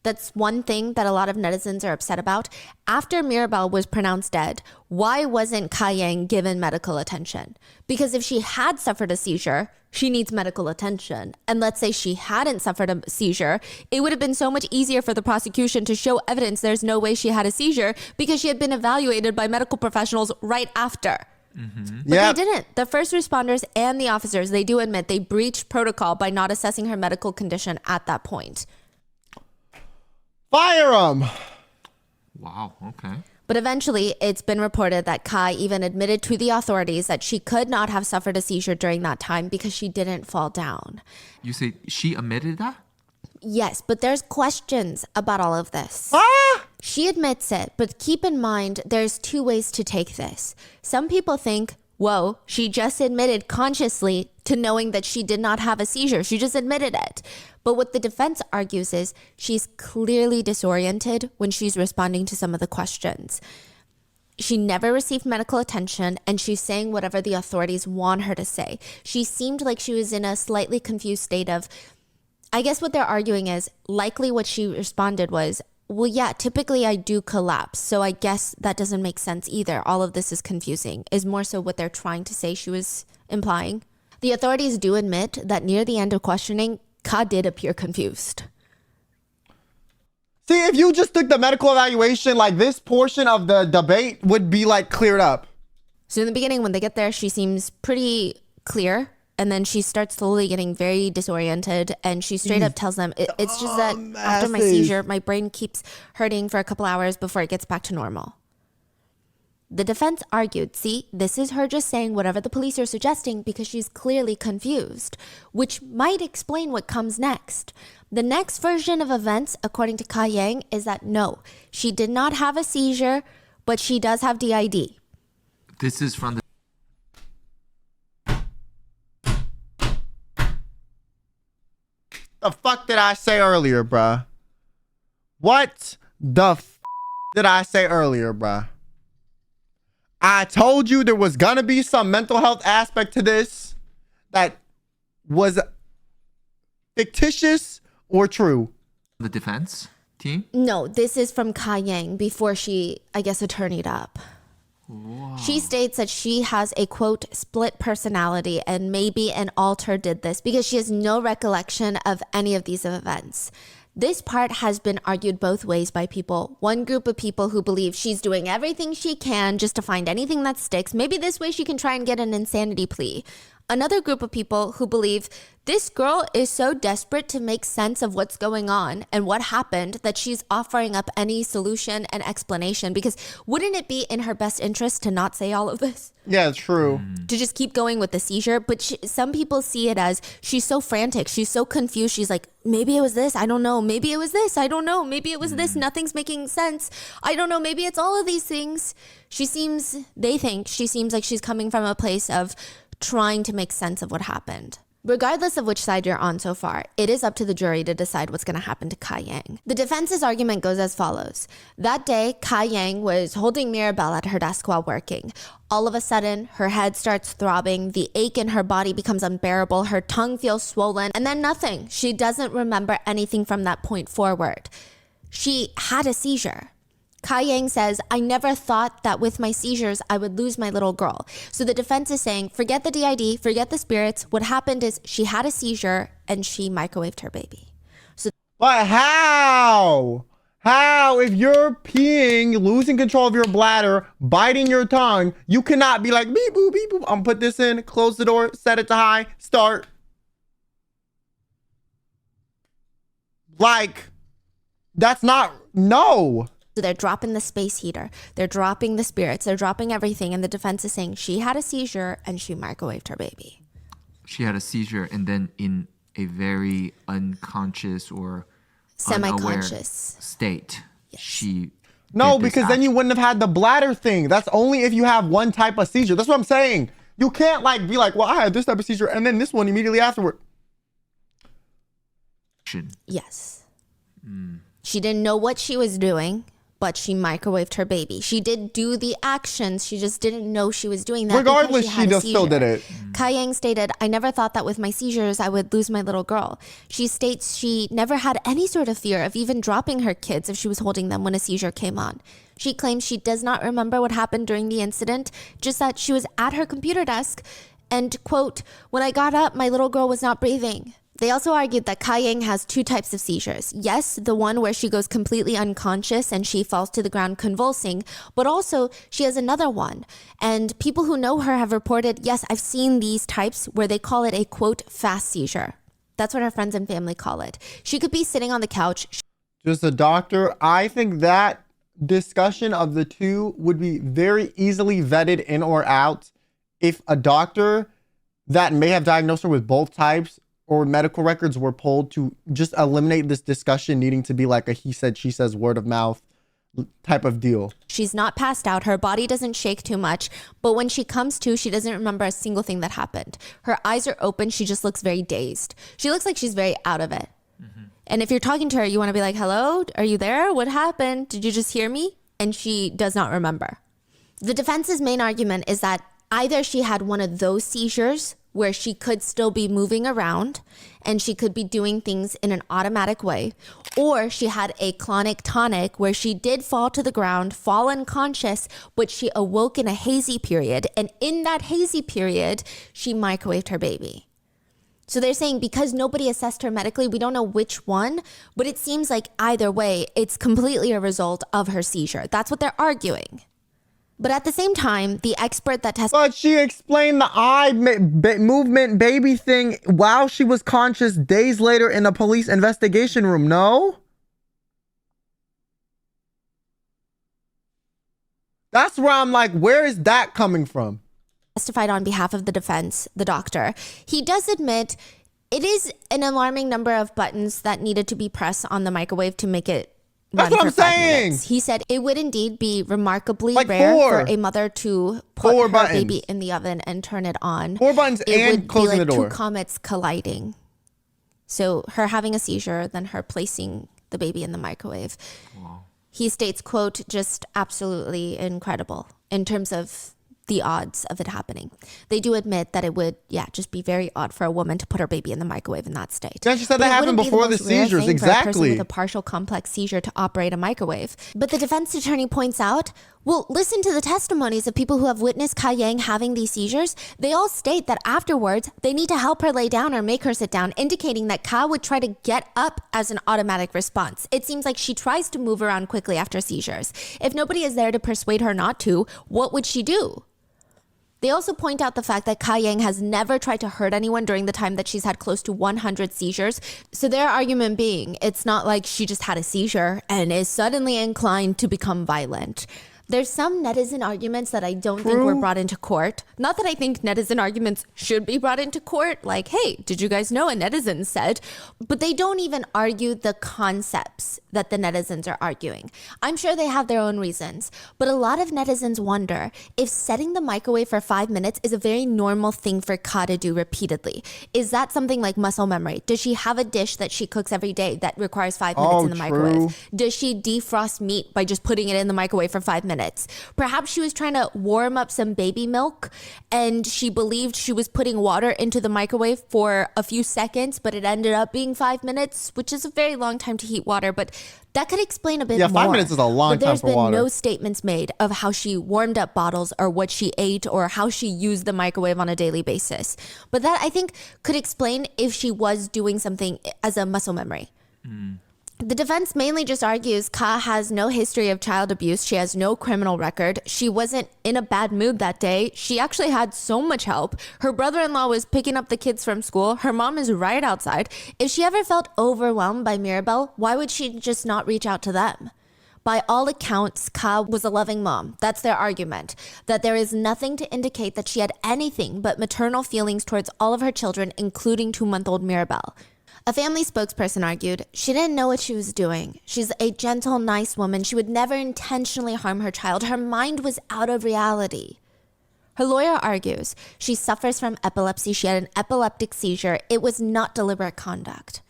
That's one thing that a lot of netizens are upset about. After Mirabelle was pronounced dead, why wasn't Kai Yang given medical attention? Because if she had suffered a seizure, she needs medical attention. And let's say she hadn't suffered a seizure, it would have been so much easier for the prosecution to show evidence there's no way she had a seizure because she had been evaluated by medical professionals right after. But they didn't. The first responders and the officers, they do admit they breached protocol by not assessing her medical condition at that point. Fire them. Wow, okay. But eventually, it's been reported that Kai even admitted to the authorities that she could not have suffered a seizure during that time because she didn't fall down. You say she admitted that? Yes, but there's questions about all of this. She admits it, but keep in mind, there's two ways to take this. Some people think, whoa, she just admitted consciously to knowing that she did not have a seizure. She just admitted it. But what the defense argues is she's clearly disoriented when she's responding to some of the questions. She never received medical attention, and she's saying whatever the authorities want her to say. She seemed like she was in a slightly confused state of, I guess what they're arguing is, likely what she responded was, well, yeah, typically I do collapse, so I guess that doesn't make sense either. All of this is confusing, is more so what they're trying to say she was implying. The authorities do admit that near the end of questioning, Ka did appear confused. See, if you just took the medical evaluation, like this portion of the debate would be like cleared up. So in the beginning, when they get there, she seems pretty clear. And then she starts slowly getting very disoriented. And she straight up tells them, it's just that after my seizure, my brain keeps hurting for a couple hours before it gets back to normal. The defense argued, see, this is her just saying whatever the police are suggesting because she's clearly confused, which might explain what comes next. The next version of events, according to Ka Yang, is that no, she did not have a seizure, but she does have DID. This is from the The fuck did I say earlier, bruh? What the did I say earlier, bruh? I told you there was gonna be some mental health aspect to this that was fictitious or true. the defense team. No, this is from Ka Yang before she, I guess, attorneyed up. Wow. She states that she has a, quote, split personality and maybe an alter did this because she has no recollection of any of these events. This part has been argued both ways by people. One group of people who believe she's doing everything she can just to find anything that sticks. Maybe this way she can try and get an insanity plea. Another group of people who believe this girl is so desperate to make sense of what's going on and what happened that she's offering up any solution and explanation, because wouldn't it be in her best interest to not say all of this? Yeah, true. To just keep going with the seizure. But some people see it as she's so frantic. She's so confused. She's like, maybe it was this. I don't know. Maybe it was this. I don't know. Maybe it was this. Nothing's making sense. I don't know. Maybe it's all of these things. They think she seems like she's coming from a place of trying to make sense of what happened. Regardless of which side you're on so far, it is up to the jury to decide what's going to happen to Ka Yang. The defense's argument goes as follows. That day, Ka Yang was holding Mirabelle at her desk while working. All of a sudden, her head starts throbbing, the ache in her body becomes unbearable, her tongue feels swollen, and then nothing. She doesn't remember anything from that point forward. She had a seizure. Ka Yang says, I never thought that with my seizures, I would lose my little girl. So the defense is saying, forget the DID, forget the spirits. What happened is she had a seizure and she microwaved her baby. But how? How? If you're peeing, losing control of your bladder, biting your tongue, you cannot be like, beep, boop, beep, boop. I'm gonna put this in, close the door, set it to high, start. Like, that's not, no. So they're dropping the space heater. They're dropping the spirits. They're dropping everything. And the defense is saying she had a seizure and she microwaved her baby. She had a seizure, and then in a very unconscious or Semi-conscious state, she No, did this because then act. you wouldn't have had the bladder thing. That's only if you have one type of seizure. That's what I'm saying. You can't like be like, well, I had this type of seizure and then this one immediately afterward. Yes. She didn't know what she was doing, but she microwaved her baby. She did do the actions. She just didn't know she was doing that. Regardless, because she had a just still seizure. did it. Ka Yang stated, I never thought that with my seizures, I would lose my little girl. She states she never had any sort of fear of even dropping her kids if she was holding them when a seizure came on. She claims she does not remember what happened during the incident, just that she was at her computer desk and, quote, when I got up, my little girl was not breathing. They also argued that Ka Yang has two types of seizures. Yes, the one where she goes completely unconscious and she falls to the ground convulsing, but also she has another one. And people who know her have reported, yes, I've seen these types where they call it a, quote, fast seizure. That's what her friends and family call it. She could be sitting on the couch. Just a doctor. I think that discussion of the two would be very easily vetted in or out if a doctor that may have diagnosed her with both types or medical records were pulled to just eliminate this discussion needing to be like a he said, she says, word of mouth type of deal. She's not passed out. Her body doesn't shake too much. But when she comes to, she doesn't remember a single thing that happened. Her eyes are open. She just looks very dazed. She looks like she's very out of it. And if you're talking to her, you want to be like, hello, are you there? What happened? Did you just hear me? And she does not remember. The defense's main argument is that either she had one of those seizures where she could still be moving around and she could be doing things in an automatic way, or she had a clonic-tonic where she did fall to the ground, fall unconscious, but she awoke in a hazy period. And in that hazy period, she microwaved her baby. So they're saying because nobody assessed her medically, we don't know which one, but it seems like either way, it's completely a result of her seizure. That's what they're arguing. But at the same time, the expert that testified... But she explained the eye movement baby thing while she was conscious days later in a police investigation room. No? That's where I'm like, where is that coming from? Testified on behalf of the defense, the doctor. He does admit it is an alarming number of buttons that needed to be pressed on the microwave to make it run That's what for I'm 5 saying. minutes. He said it would indeed be remarkably Like rare 4. for a mother to put Four her buttons. baby in the oven and turn it on. 4 buttons It and would be closing like the door. 2 comets colliding. So her having a seizure, then her placing the baby in the microwave. Wow. He states, quote, just absolutely incredible in terms of the odds of it happening. They do admit that it would, just be very odd for a woman to put her baby in the microwave in that state. Yeah, she said But that it happened wouldn't be before the most rare seizures. thing for a person Exactly. with a partial complex seizure to operate a microwave. But the defense attorney points out, well, listen to the testimonies of people who have witnessed Ka Yang having these seizures. They all state that afterwards, they need to help her lay down or make her sit down, indicating that Ka would try to get up as an automatic response. It seems like she tries to move around quickly after seizures. If nobody is there to persuade her not to, what would she do? They also point out the fact that Ka Yang has never tried to hurt anyone during the time that she's had close to 100 seizures. So their argument being, it's not like she just had a seizure and is suddenly inclined to become violent. There's some netizen arguments that I don't think were brought into court. Not that I think netizen arguments should be brought into court. Like, hey, did you guys know a netizen said? But they don't even argue the concepts that the netizens are arguing. I'm sure they have their own reasons. But a lot of netizens wonder if setting the microwave for 5 minutes is a very normal thing for Ka to do repeatedly. Is that something like muscle memory? Does she have a dish that she cooks every day that requires 5 minutes in the microwave? Does she defrost meat by just putting it in the microwave for 5 minutes? Perhaps she was trying to warm up some baby milk and she believed she was putting water into the microwave for a few seconds, but it ended up being 5 minutes, which is a very long time to heat water. But that could explain a bit more. Yeah, 5 minutes is a long time for water. There's been no statements made of how she warmed up bottles or what she ate or how she used the microwave on a daily basis. But that, I think, could explain if she was doing something as a muscle memory. The defense mainly just argues Ka has no history of child abuse. She has no criminal record. She wasn't in a bad mood that day. She actually had so much help. Her brother-in-law was picking up the kids from school. Her mom is right outside. If she ever felt overwhelmed by Mirabel, why would she just not reach out to them? By all accounts, Ka was a loving mom. That's their argument, that there is nothing to indicate that she had anything but maternal feelings towards all of her children, including 2-month-old Mirabel. A family spokesperson argued, she didn't know what she was doing. She's a gentle, nice woman. She would never intentionally harm her child. Her mind was out of reality. Her lawyer argues, she suffers from epilepsy. She had an epileptic seizure. It was not deliberate conduct.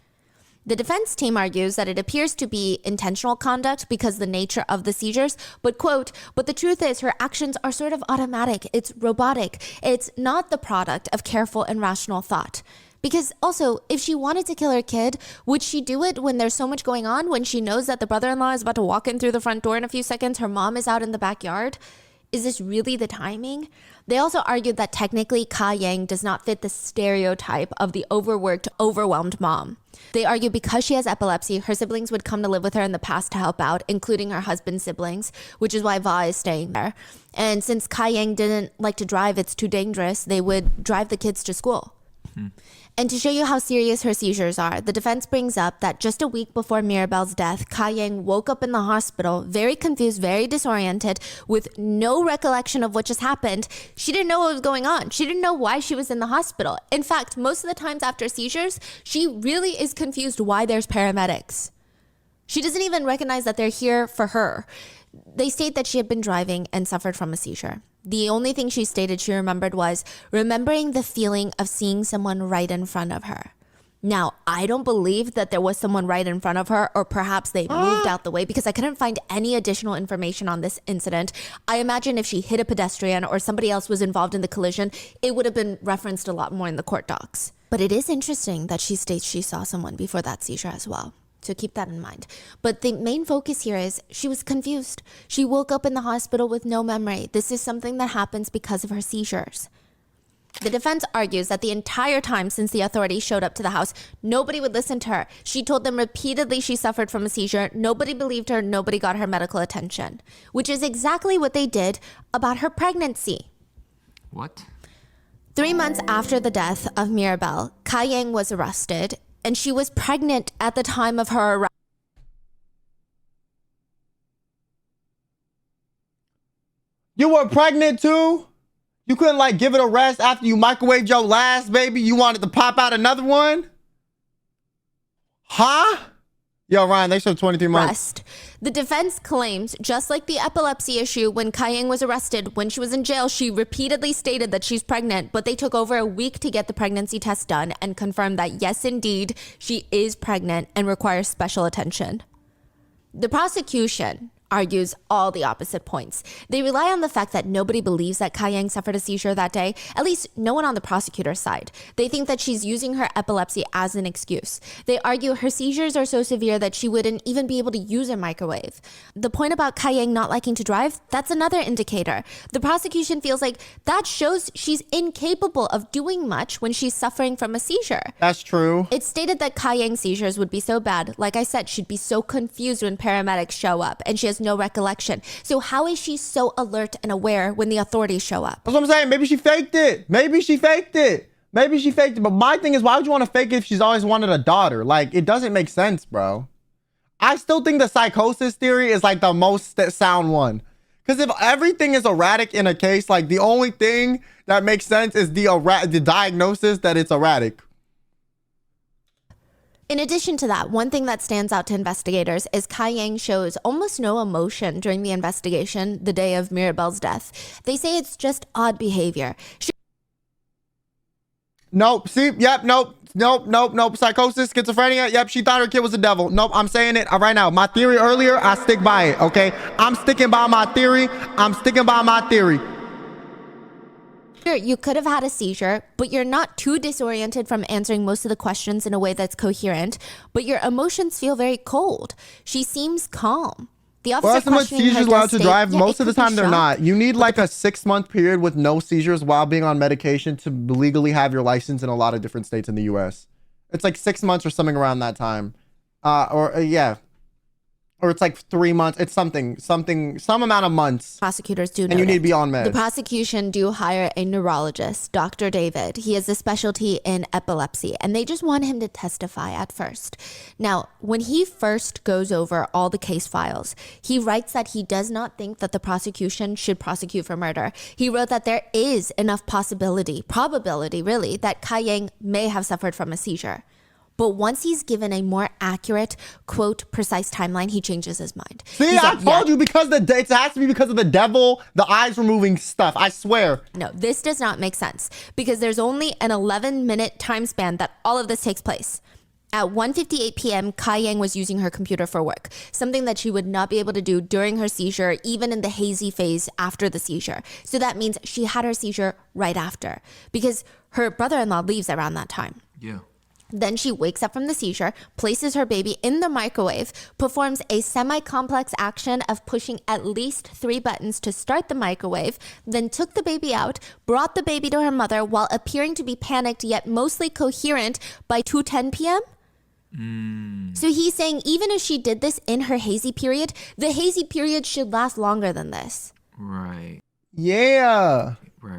The defense team argues that it appears to be intentional conduct because the nature of the seizures, but quote, but the truth is her actions are sort of automatic. It's robotic. It's not the product of careful and rational thought. Because also, if she wanted to kill her kid, would she do it when there's so much going on? When she knows that the brother-in-law is about to walk in through the front door in a few seconds, her mom is out in the backyard? Is this really the timing? They also argued that technically Ka Yang does not fit the stereotype of the overworked, overwhelmed mom. They argue because she has epilepsy, her siblings would come to live with her in the past to help out, including her husband's siblings, which is why Va is staying there. And since Ka Yang didn't like to drive, it's too dangerous, they would drive the kids to school. And to show you how serious her seizures are, the defense brings up that just a week before Mirabel's death, Ka Yang woke up in the hospital, very confused, very disoriented, with no recollection of what just happened. She didn't know what was going on. She didn't know why she was in the hospital. In fact, most of the times after seizures, she really is confused why there's paramedics. She doesn't even recognize that they're here for her. They state that she had been driving and suffered from a seizure. The only thing she stated she remembered was remembering the feeling of seeing someone right in front of her. Now, I don't believe that there was someone right in front of her, or perhaps they moved out the way, because I couldn't find any additional information on this incident. I imagine if she hit a pedestrian or somebody else was involved in the collision, it would have been referenced a lot more in the court docs. But it is interesting that she states she saw someone before that seizure as well. So keep that in mind. But the main focus here is she was confused. She woke up in the hospital with no memory. This is something that happens because of her seizures. The defense argues that the entire time since the authorities showed up to the house, nobody would listen to her. She told them repeatedly she suffered from a seizure. Nobody believed her. Nobody got her medical attention, which is exactly what they did about her pregnancy. What? 3 months after the death of Mirabel, Kai Yang was arrested, and she was pregnant at the time of her arrest. You were pregnant too? You couldn't like give it a rest after you microwaved your last baby? You wanted to pop out another one? Huh? Yo, Ryan, they showed 23 months. Arrest. The defense claims, just like the epilepsy issue when Kai Yang was arrested, when she was in jail, she repeatedly stated that she's pregnant, but they took over a week to get the pregnancy test done and confirmed that yes, indeed, she is pregnant and requires special attention. The prosecution argues all the opposite points. They rely on the fact that nobody believes that Kai Yang suffered a seizure that day, at least no one on the prosecutor's side. They think that she's using her epilepsy as an excuse. They argue her seizures are so severe that she wouldn't even be able to use a microwave. The point about Kai Yang not liking to drive, that's another indicator. The prosecution feels like that shows she's incapable of doing much when she's suffering from a seizure. That's true. It's stated that Kai Yang's seizures would be so bad, like I said, she'd be so confused when paramedics show up, and she has no recollection. So how is she so alert and aware when the authorities show up? That's what I'm saying. Maybe she faked it. Maybe she faked it. Maybe she faked it. But my thing is, why would you want to fake it if she's always wanted a daughter? Like, it doesn't make sense, bro. I still think the psychosis theory is like the most sound one. Because if everything is erratic in a case, like the only thing that makes sense is the diagnosis that it's erratic. In addition to that, one thing that stands out to investigators is Kai Yang shows almost no emotion during the investigation the day of Mirabel's death. They say it's just odd behavior. Nope. See? Yep. Nope. Psychosis, schizophrenia. Yep. She thought her kid was a devil. Nope. I'm saying it right now. My theory earlier, I stick by it. Okay. I'm sticking by my theory. You could have had a seizure, but you're not too disoriented from answering most of the questions in a way that's coherent, but your emotions feel very cold. She seems calm. The officer questioning her seizures allowed to state, drive. Most of the time they're shock. not. You need like a 6-month period with no seizures while being on medication to legally have your license in a lot of different states in the US. It's like 6 months or something around that time. Yeah. Or it's like 3 months. It's some amount of months. Prosecutors do know. And you need to be on meds. The prosecution do hire a neurologist, Dr. David. He has a specialty in epilepsy, and they just want him to testify at first. Now, when he first goes over all the case files, he writes that he does not think that the prosecution should prosecute for murder. He wrote that there is enough probability really, that Kai Yang may have suffered from a seizure. But once he's given a more accurate, quote, precise timeline, he changes his mind. See, I told you, because it has to be because of the devil, the eyes removing stuff. I swear. No, this does not make sense because there's only an 11-minute time span that all of this takes place. At 1:58 p.m., Kai Yang was using her computer for work, something that she would not be able to do during her seizure, even in the hazy phase after the seizure. So that means she had her seizure right after because her brother-in-law leaves around that time. Yeah. Then she wakes up from the seizure, places her baby in the microwave, performs a semi-complex action of pushing at least 3 buttons to start the microwave, then took the baby out, brought the baby to her mother while appearing to be panicked yet mostly coherent by 2:10 p.m.? So he's saying even if she did this in her hazy period, the hazy period should last longer than this. Right. Yeah. Right.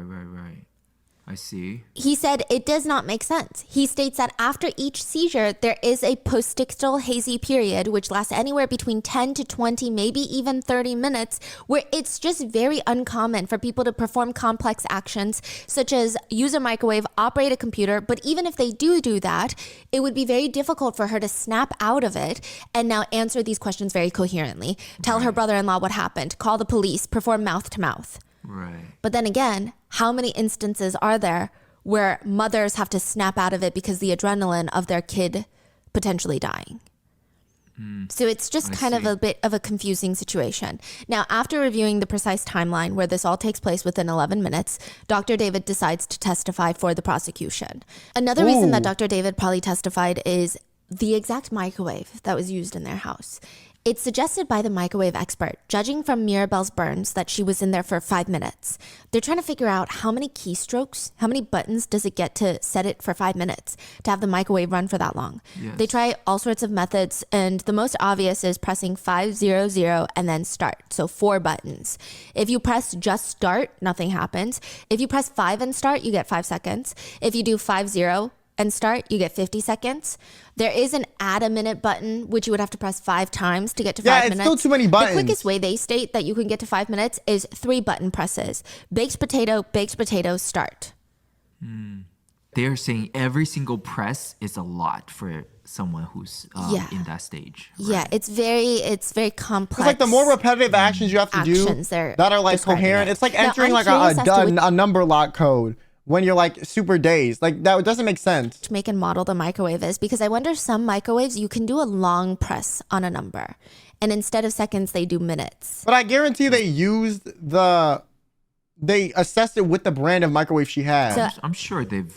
I see. He said it does not make sense. He states that after each seizure, there is a postictal hazy period, which lasts anywhere between 10 to 20, maybe even 30 minutes, where it's just very uncommon for people to perform complex actions, such as use a microwave, operate a computer. But even if they do that, it would be very difficult for her to snap out of it and now answer these questions very coherently, tell her brother-in-law what happened, call the police, perform mouth to mouth. Right. But then again, how many instances are there where mothers have to snap out of it because the adrenaline of their kid potentially dying. So it's just kind of a bit of a confusing situation. Now, after reviewing the precise timeline where this all takes place within 11 minutes, Dr. David decides to testify for the prosecution. Another reason that Dr. David probably testified is the exact microwave that was used in their house. It's suggested by the microwave expert, judging from Mirabel's burns, that she was in there for 5 minutes. They're trying to figure out how many keystrokes, how many buttons does it get to set it for 5 minutes to have the microwave run for that long. Yes. They try all sorts of methods, and the most obvious is pressing 500 and then start. So 4 buttons. If you press just start, nothing happens. If you press 5 and start, you get 5 seconds. If you do 50 and start, you get 50 seconds. There is an add a minute button, which you would have to press 5 times to get to 5 minutes. Yeah, it's still too many buttons. The quickest way they state that you can get to 5 minutes is 3 button presses. Baked potato, start. They're saying every single press is a lot for someone who's in that stage. Right? Yeah, it's very complex. It's like the more repetitive actions you have to do that are like coherent. It's like entering like a number lock code when you're like super dazed. Like that doesn't make sense. To make and model the microwave is because I wonder some microwaves you can do a long press on a number, and instead of seconds they do minutes. But I guarantee they assessed it with the brand of microwave she had. So, I'm sure they've.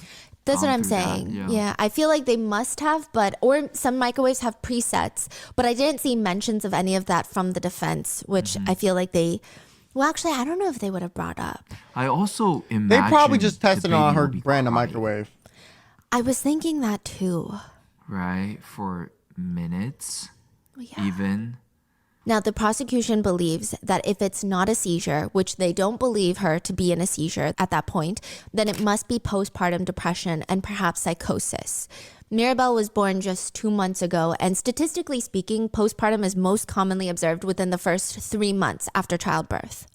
That's what I'm saying. Yeah, I feel like they must have, or some microwaves have presets, but I didn't see mentions of any of that from the defense, which I feel like they. Well, actually, I don't know if they would have brought up. I also imagine they probably just tested the on baby her will be brand of quiet, microwave. I was thinking that too. right? For minutes, Yeah. even. Now, the prosecution believes that if it's not a seizure, which they don't believe her to be in a seizure at that point, then it must be postpartum depression and perhaps psychosis. Mirabel was born just 2 months ago, and statistically speaking, postpartum is most commonly observed within the first 3 months after childbirth.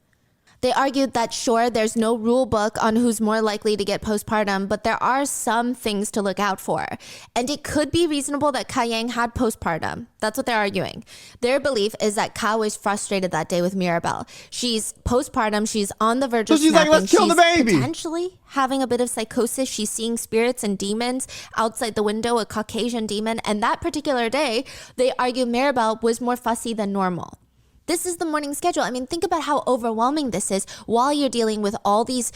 They argued that, sure, there's no rule book on who's more likely to get postpartum, but there are some things to look out for. And it could be reasonable that Ka Yang had postpartum. That's what they're arguing. Their belief is that Ka was frustrated that day with Mirabel. She's postpartum. She's on the verge of she's snapping. like, let's kill the baby. Potentially having a bit of psychosis. She's seeing spirits and demons outside the window, a Caucasian demon. And that particular day, they argue Mirabel was more fussy than normal. This is the morning schedule. I mean, think about how overwhelming this is while you're dealing with all these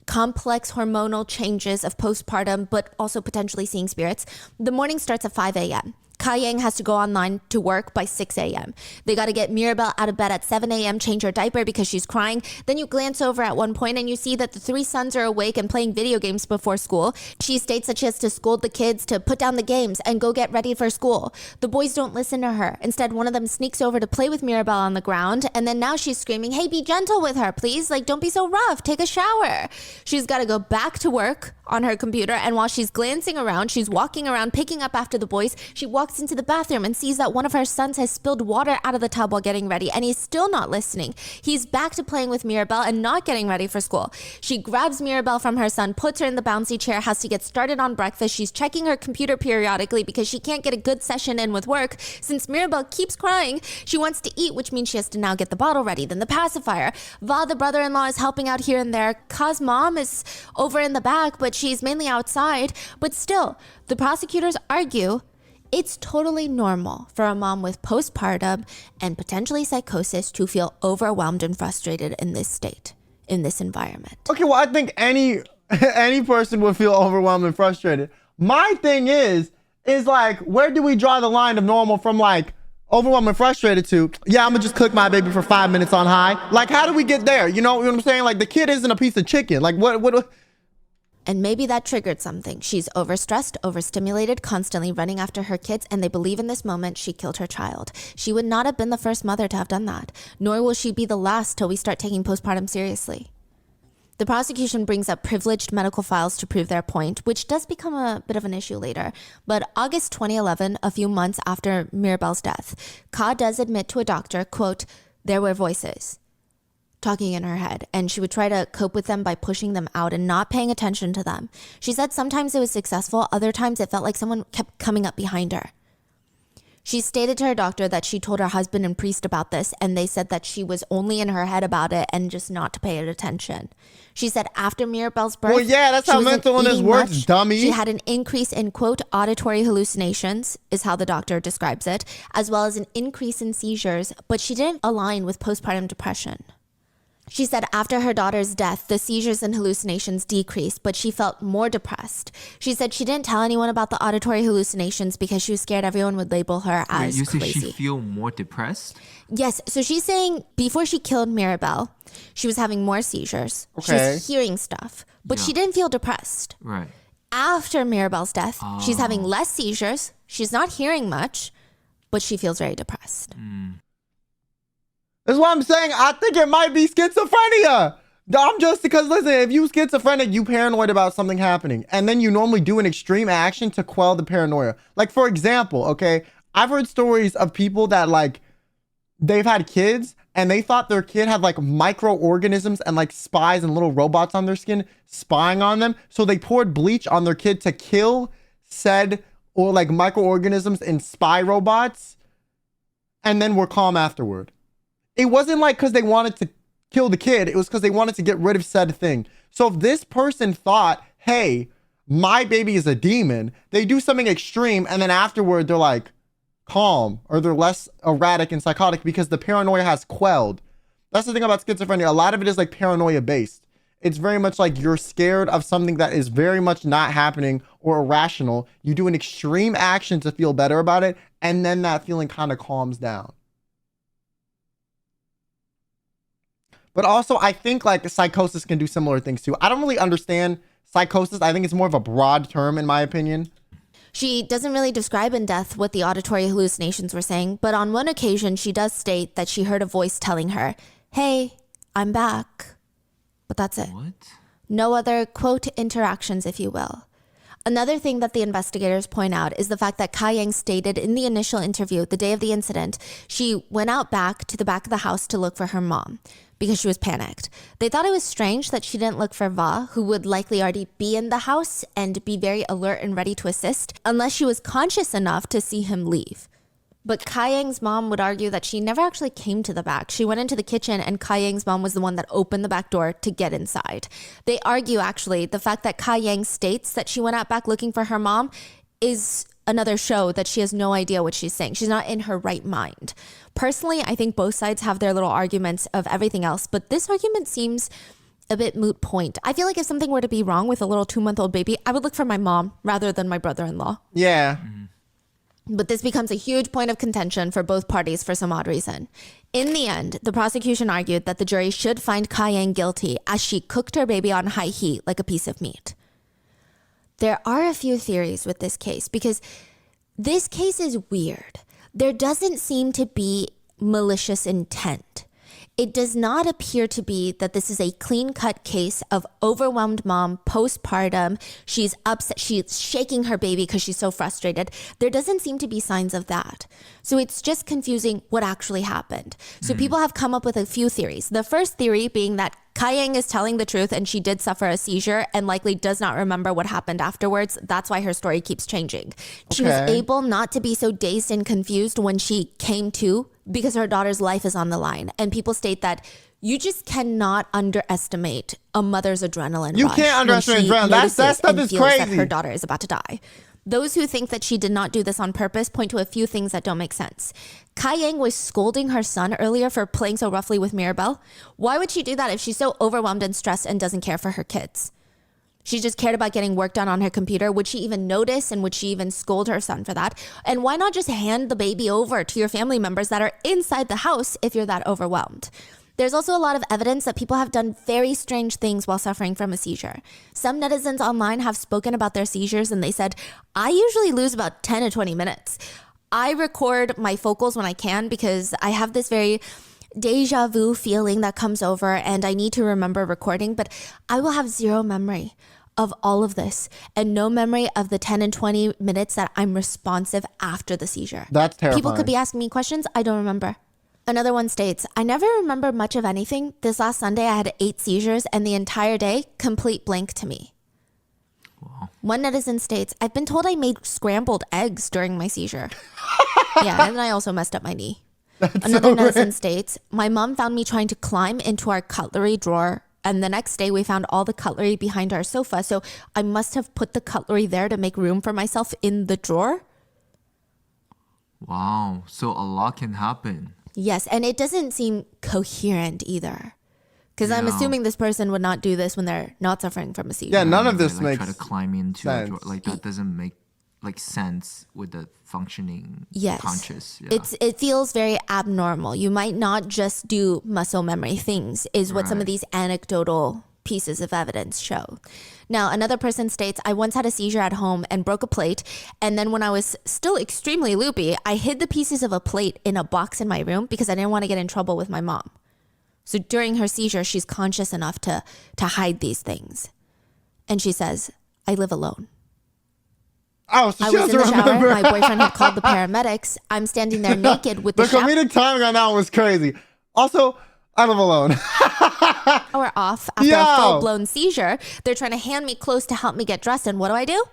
complex hormonal changes of postpartum, but also potentially seeing spirits. The morning starts at 5 a.m. Ka Yang has to go online to work by 6 a.m. They got to get Mirabel out of bed at 7 a.m., change her diaper because she's crying. Then you glance over at one point and you see that the 3 sons are awake and playing video games before school. She states that she has to scold the kids to put down the games and go get ready for school. The boys don't listen to her. Instead, one of them sneaks over to play with Mirabel on the ground, and then now she's screaming, hey, be gentle with her, please. Like, don't be so rough. Take a shower. She's got to go back to work on her computer, and while she's glancing around, she's walking around, picking up after the boys. She walks into the bathroom and sees that one of her sons has spilled water out of the tub while getting ready, and he's still not listening. He's back to playing with Mirabel and not getting ready for school. She grabs Mirabel from her son, puts her in the bouncy chair, has to get started on breakfast. She's checking her computer periodically because she can't get a good session in with work. Since Mirabel keeps crying, she wants to eat, which means she has to now get the bottle ready, then the pacifier. Va, the brother-in-law, is helping out here and there. Ka's mom is over in the back, but she's mainly outside. But still, the prosecutors argue it's totally normal for a mom with postpartum and potentially psychosis to feel overwhelmed and frustrated in this state, in this environment. Okay, well, I think any person would feel overwhelmed and frustrated. My thing is like, where do we draw the line of normal from like overwhelmed and frustrated to, yeah, I'm gonna just cook my baby for 5 minutes on high? Like, how do we get there? You know what I'm saying? Like, the kid isn't a piece of chicken. Like, what? And maybe that triggered something. She's overstressed, overstimulated, constantly running after her kids, and they believe in this moment she killed her child. She would not have been the first mother to have done that, nor will she be the last till we start taking postpartum seriously. The prosecution brings up privileged medical files to prove their point, which does become a bit of an issue later. But August 2011, a few months after Mirabel's death, Ka does admit to a doctor, quote, there were voices talking in her head, and she would try to cope with them by pushing them out and not paying attention to them. She said sometimes it was successful, other times it felt like someone kept coming up behind her. She stated to her doctor that she told her husband and priest about this, and they said that she was only in her head about it and just not to pay it attention. She said after Mirabelle's birth, Well, yeah, that's she how wasn't mental illness eating works, much. dummy. She had an increase in, quote, auditory hallucinations, is how the doctor describes it, as well as an increase in seizures, but she didn't align with postpartum depression. She said after her daughter's death, the seizures and hallucinations decreased, but she felt more depressed. She said she didn't tell anyone about the auditory hallucinations because she was scared everyone would label her as You crazy. say she feel more depressed? Yes, so she's saying before she killed Mirabelle, she was having more seizures. She Okay. was hearing stuff, but Yeah. she didn't feel depressed. Right. After Mirabelle's death, she's having less seizures. She's not hearing much, but she feels very depressed. That's what I'm saying. I think it might be schizophrenia. I'm just because, listen, if you schizophrenic, you paranoid about something happening. And then you normally do an extreme action to quell the paranoia. Like, for example, okay, I've heard stories of people that, like, they've had kids and they thought their kid had, like, microorganisms and, like, spies and little robots on their skin spying on them. So they poured bleach on their kid to kill said, or, like, microorganisms and spy robots. And then were calm afterward. It wasn't like because they wanted to kill the kid. It was because they wanted to get rid of said thing. So if this person thought, hey, my baby is a demon, they do something extreme and then afterward they're like calm or they're less erratic and psychotic because the paranoia has quelled. That's the thing about schizophrenia. A lot of it is like paranoia based. It's very much like you're scared of something that is very much not happening or irrational. You do an extreme action to feel better about it and then that feeling kind of calms down. But also, I think like psychosis can do similar things too. I don't really understand psychosis. I think it's more of a broad term in my opinion. She doesn't really describe in depth what the auditory hallucinations were saying, but on one occasion, she does state that she heard a voice telling her, "Hey, I'm back." But that's it. What? No other, quote, interactions, if you will. Another thing that the investigators point out is the fact that Ka Yang stated in the initial interview, the day of the incident, she went out back to the back of the house to look for her mom because she was panicked. They thought it was strange that she didn't look for Va, who would likely already be in the house and be very alert and ready to assist, unless she was conscious enough to see him leave. But Ka Yang's mom would argue that she never actually came to the back. She went into the kitchen and Ka Yang's mom was the one that opened the back door to get inside. They argue actually the fact that Ka Yang states that she went out back looking for her mom is another show that she has no idea what she's saying. She's not in her right mind. Personally, I think both sides have their little arguments of everything else, but this argument seems a bit moot point. I feel like if something were to be wrong with a little 2-month-old baby, I would look for my mom rather than my brother-in-law. Yeah. But this becomes a huge point of contention for both parties for some odd reason. In the end, the prosecution argued that the jury should find Ka Yang guilty as she cooked her baby on high heat like a piece of meat. There are a few theories with this case because this case is weird. There doesn't seem to be malicious intent. It does not appear to be that this is a clean-cut case of overwhelmed mom postpartum. She's upset. She's shaking her baby because she's so frustrated. There doesn't seem to be signs of that. So it's just confusing what actually happened. So people have come up with a few theories. The first theory being that Ka Yang is telling the truth and she did suffer a seizure and likely does not remember what happened afterwards. That's why her story keeps changing. She was Okay. able not to be so dazed and confused when she came to because her daughter's life is on the line. And people state that you just cannot underestimate a mother's adrenaline You rush can't when underestimate she adrenaline. That notices stuff and is feels that crazy. her daughter is about to die. Those who think that she did not do this on purpose point to a few things that don't make sense. Ka Yang was scolding her son earlier for playing so roughly with Mirabelle. Why would she do that if she's so overwhelmed and stressed and doesn't care for her kids? She just cared about getting work done on her computer. Would she even notice and would she even scold her son for that? And why not just hand the baby over to your family members that are inside the house if you're that overwhelmed? There's also a lot of evidence that people have done very strange things while suffering from a seizure. Some netizens online have spoken about their seizures and they said, I usually lose about 10 to 20 minutes. I record my focals when I can because I have this very deja vu feeling that comes over and I need to remember recording, but I will have zero memory of all of this and no memory of the 10 and 20 minutes that I'm responsive after the seizure. That's terrifying. People could be asking me questions. I don't remember. Another one states, I never remember much of anything. This last Sunday, I had 8 seizures and the entire day, complete blank to me. Wow. One netizen states, I've been told I made scrambled eggs during my seizure. Yeah, and I also messed up my knee. Another netizen states, my mom found me trying to climb into our cutlery drawer, and the next day we found all the cutlery behind our sofa, so I must have put the cutlery there to make room for myself in the drawer. Wow. So a lot can happen. Yes, and it doesn't seem coherent either. Because I'm Yeah. assuming this person would not do this when they're not suffering from a seizure. Yeah, none of Right, this like try makes to climb into a drawer. sense. Like that doesn't make like sense with the functioning Yes. conscious. Yeah. It feels very abnormal. You might not just do muscle memory things, is what some of Right. these anecdotal pieces of evidence show. Now, another person states, I once had a seizure at home and broke a plate. And then when I was still extremely loopy, I hid the pieces of a plate in a box in my room because I didn't want to get in trouble with my mom. So during her seizure, she's conscious enough to hide these things. And she says, I live alone. Oh, so I she was in doesn't the shower. remember. My boyfriend had called the paramedics. I'm standing there naked with The the shower comedic timing on that one was crazy. Also, I live alone. off after Yo. a full-blown seizure. They're trying to hand me clothes to help me get dressed. And what do?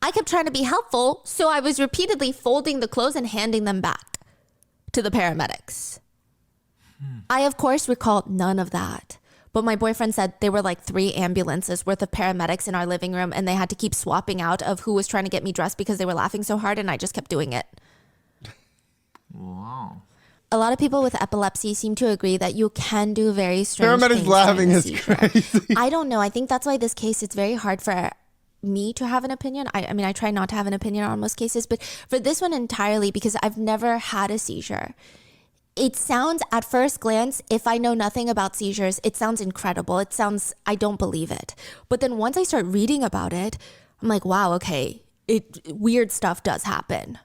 I kept trying to be helpful. So I was repeatedly folding the clothes and handing them back to the paramedics. I, of course, recall none of that. But my boyfriend said there were like 3 ambulances worth of paramedics in our living room, and they had to keep swapping out of who was trying to get me dressed because they were laughing so hard, and I just kept doing it. Wow. A lot of people with epilepsy seem to agree that you can do very strange Paramedics things laughing during a is seizure. crazy. I don't know. I think that's why this case, it's very hard for me to have an opinion. I mean, I try not to have an opinion on most cases, but for this one entirely, because I've never had a seizure. It sounds, at first glance, if I know nothing about seizures, it sounds incredible. It sounds, I don't believe it. But then once I start reading about it, I'm like, wow, okay, weird stuff does happen.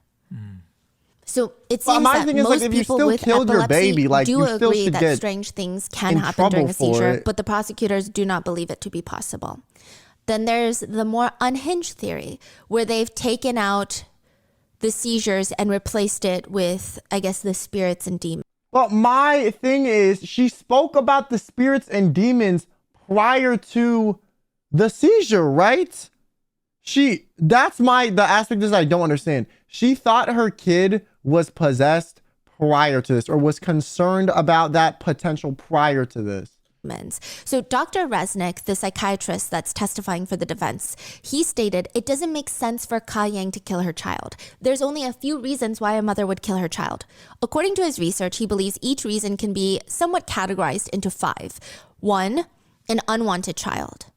So it Well, seems my that thing is, like, most if you people still with killed your epilepsy baby, like, do you still agree should that get strange things can in happen during a trouble for seizure, it. but the prosecutors do not believe it to be possible. Then there's the more unhinged theory, where they've taken out the seizures and replaced it with, I guess, the spirits and demons. Well, my thing is, she spoke about the spirits and demons prior to the seizure, right? That's the aspect that I don't understand. She thought her kid was possessed prior to this, or was concerned about that potential prior to this. So Dr. Resnick, the psychiatrist that's testifying for the defense, he stated it doesn't make sense for Ka Yang to kill her child. There's only a few reasons why a mother would kill her child. According to his research, he believes each reason can be somewhat categorized into 5. 1, an unwanted child.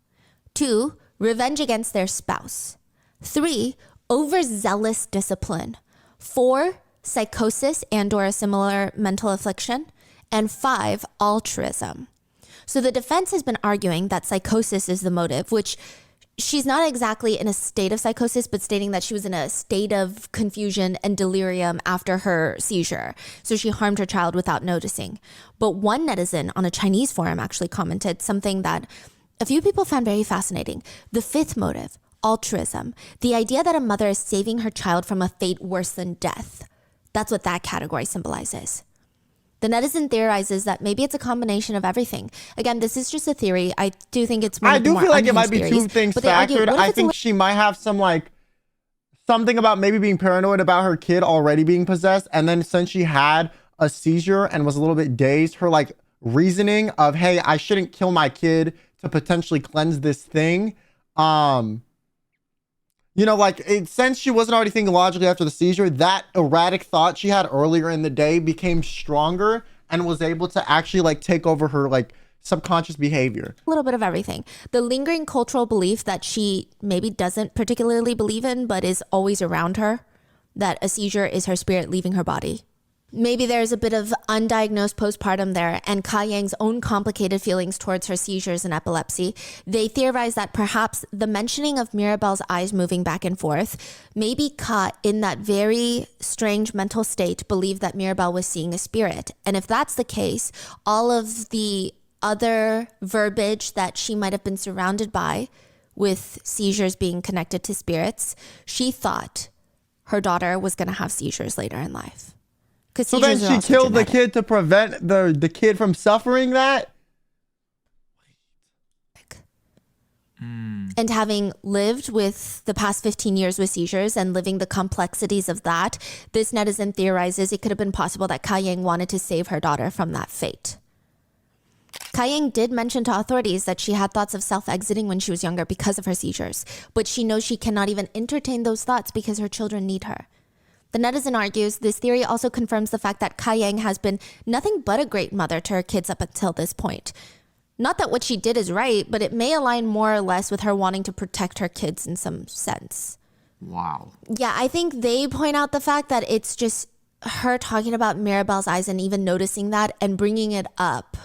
2, revenge against their spouse. 3, overzealous discipline. 4, psychosis and/or a similar mental affliction. And 5, altruism. So the defense has been arguing that psychosis is the motive, which she's not exactly in a state of psychosis, but stating that she was in a state of confusion and delirium after her seizure. So she harmed her child without noticing. But one netizen on a Chinese forum actually commented something that a few people found very fascinating. The 5th motive, altruism, the idea that a mother is saving her child from a fate worse than death. That's what that category symbolizes. The netizen theorizes that maybe it's a combination of everything. Again, this is just a theory. I do think it's one I of the do more feel like it might unhinged be theories, two things but they argue, factored. what if I it's a think she might have something about maybe being paranoid about her kid already being possessed, and then since she had a seizure and was a little bit dazed, her like reasoning of, hey, I shouldn't kill my kid to potentially cleanse this thing. Since she wasn't already thinking logically after the seizure, that erratic thought she had earlier in the day became stronger and was able to actually like take over her like subconscious behavior. A little bit of everything. The lingering cultural belief that she maybe doesn't particularly believe in, but is always around her, that a seizure is her spirit leaving her body. Maybe there's a bit of undiagnosed postpartum there, and Ka Yang's own complicated feelings towards her seizures and epilepsy. They theorize that perhaps the mentioning of Mirabelle's eyes moving back and forth, maybe Ka, in that very strange mental state, believed that Mirabelle was seeing a spirit. And if that's the case, all of the other verbiage that she might have been surrounded by, with seizures being connected to spirits, she thought her daughter was going to have seizures later in life. So then she killed the kid to prevent the kid from suffering that? And having lived with the past 15 years with seizures and living the complexities of that, this netizen theorizes it could have been possible that Ka-Yang wanted to save her daughter from that fate. Ka-Yang did mention to authorities that she had thoughts of self-exiting when she was younger because of her seizures, but she knows she cannot even entertain those thoughts because her children need her. The netizen argues this theory also confirms the fact that Ka-Yang has been nothing but a great mother to her kids up until this point. Not that what she did is right, but it may align more or less with her wanting to protect her kids in some sense. Wow. Yeah, I think they point out the fact that it's just her talking about Mirabelle's eyes and even noticing that and bringing it up.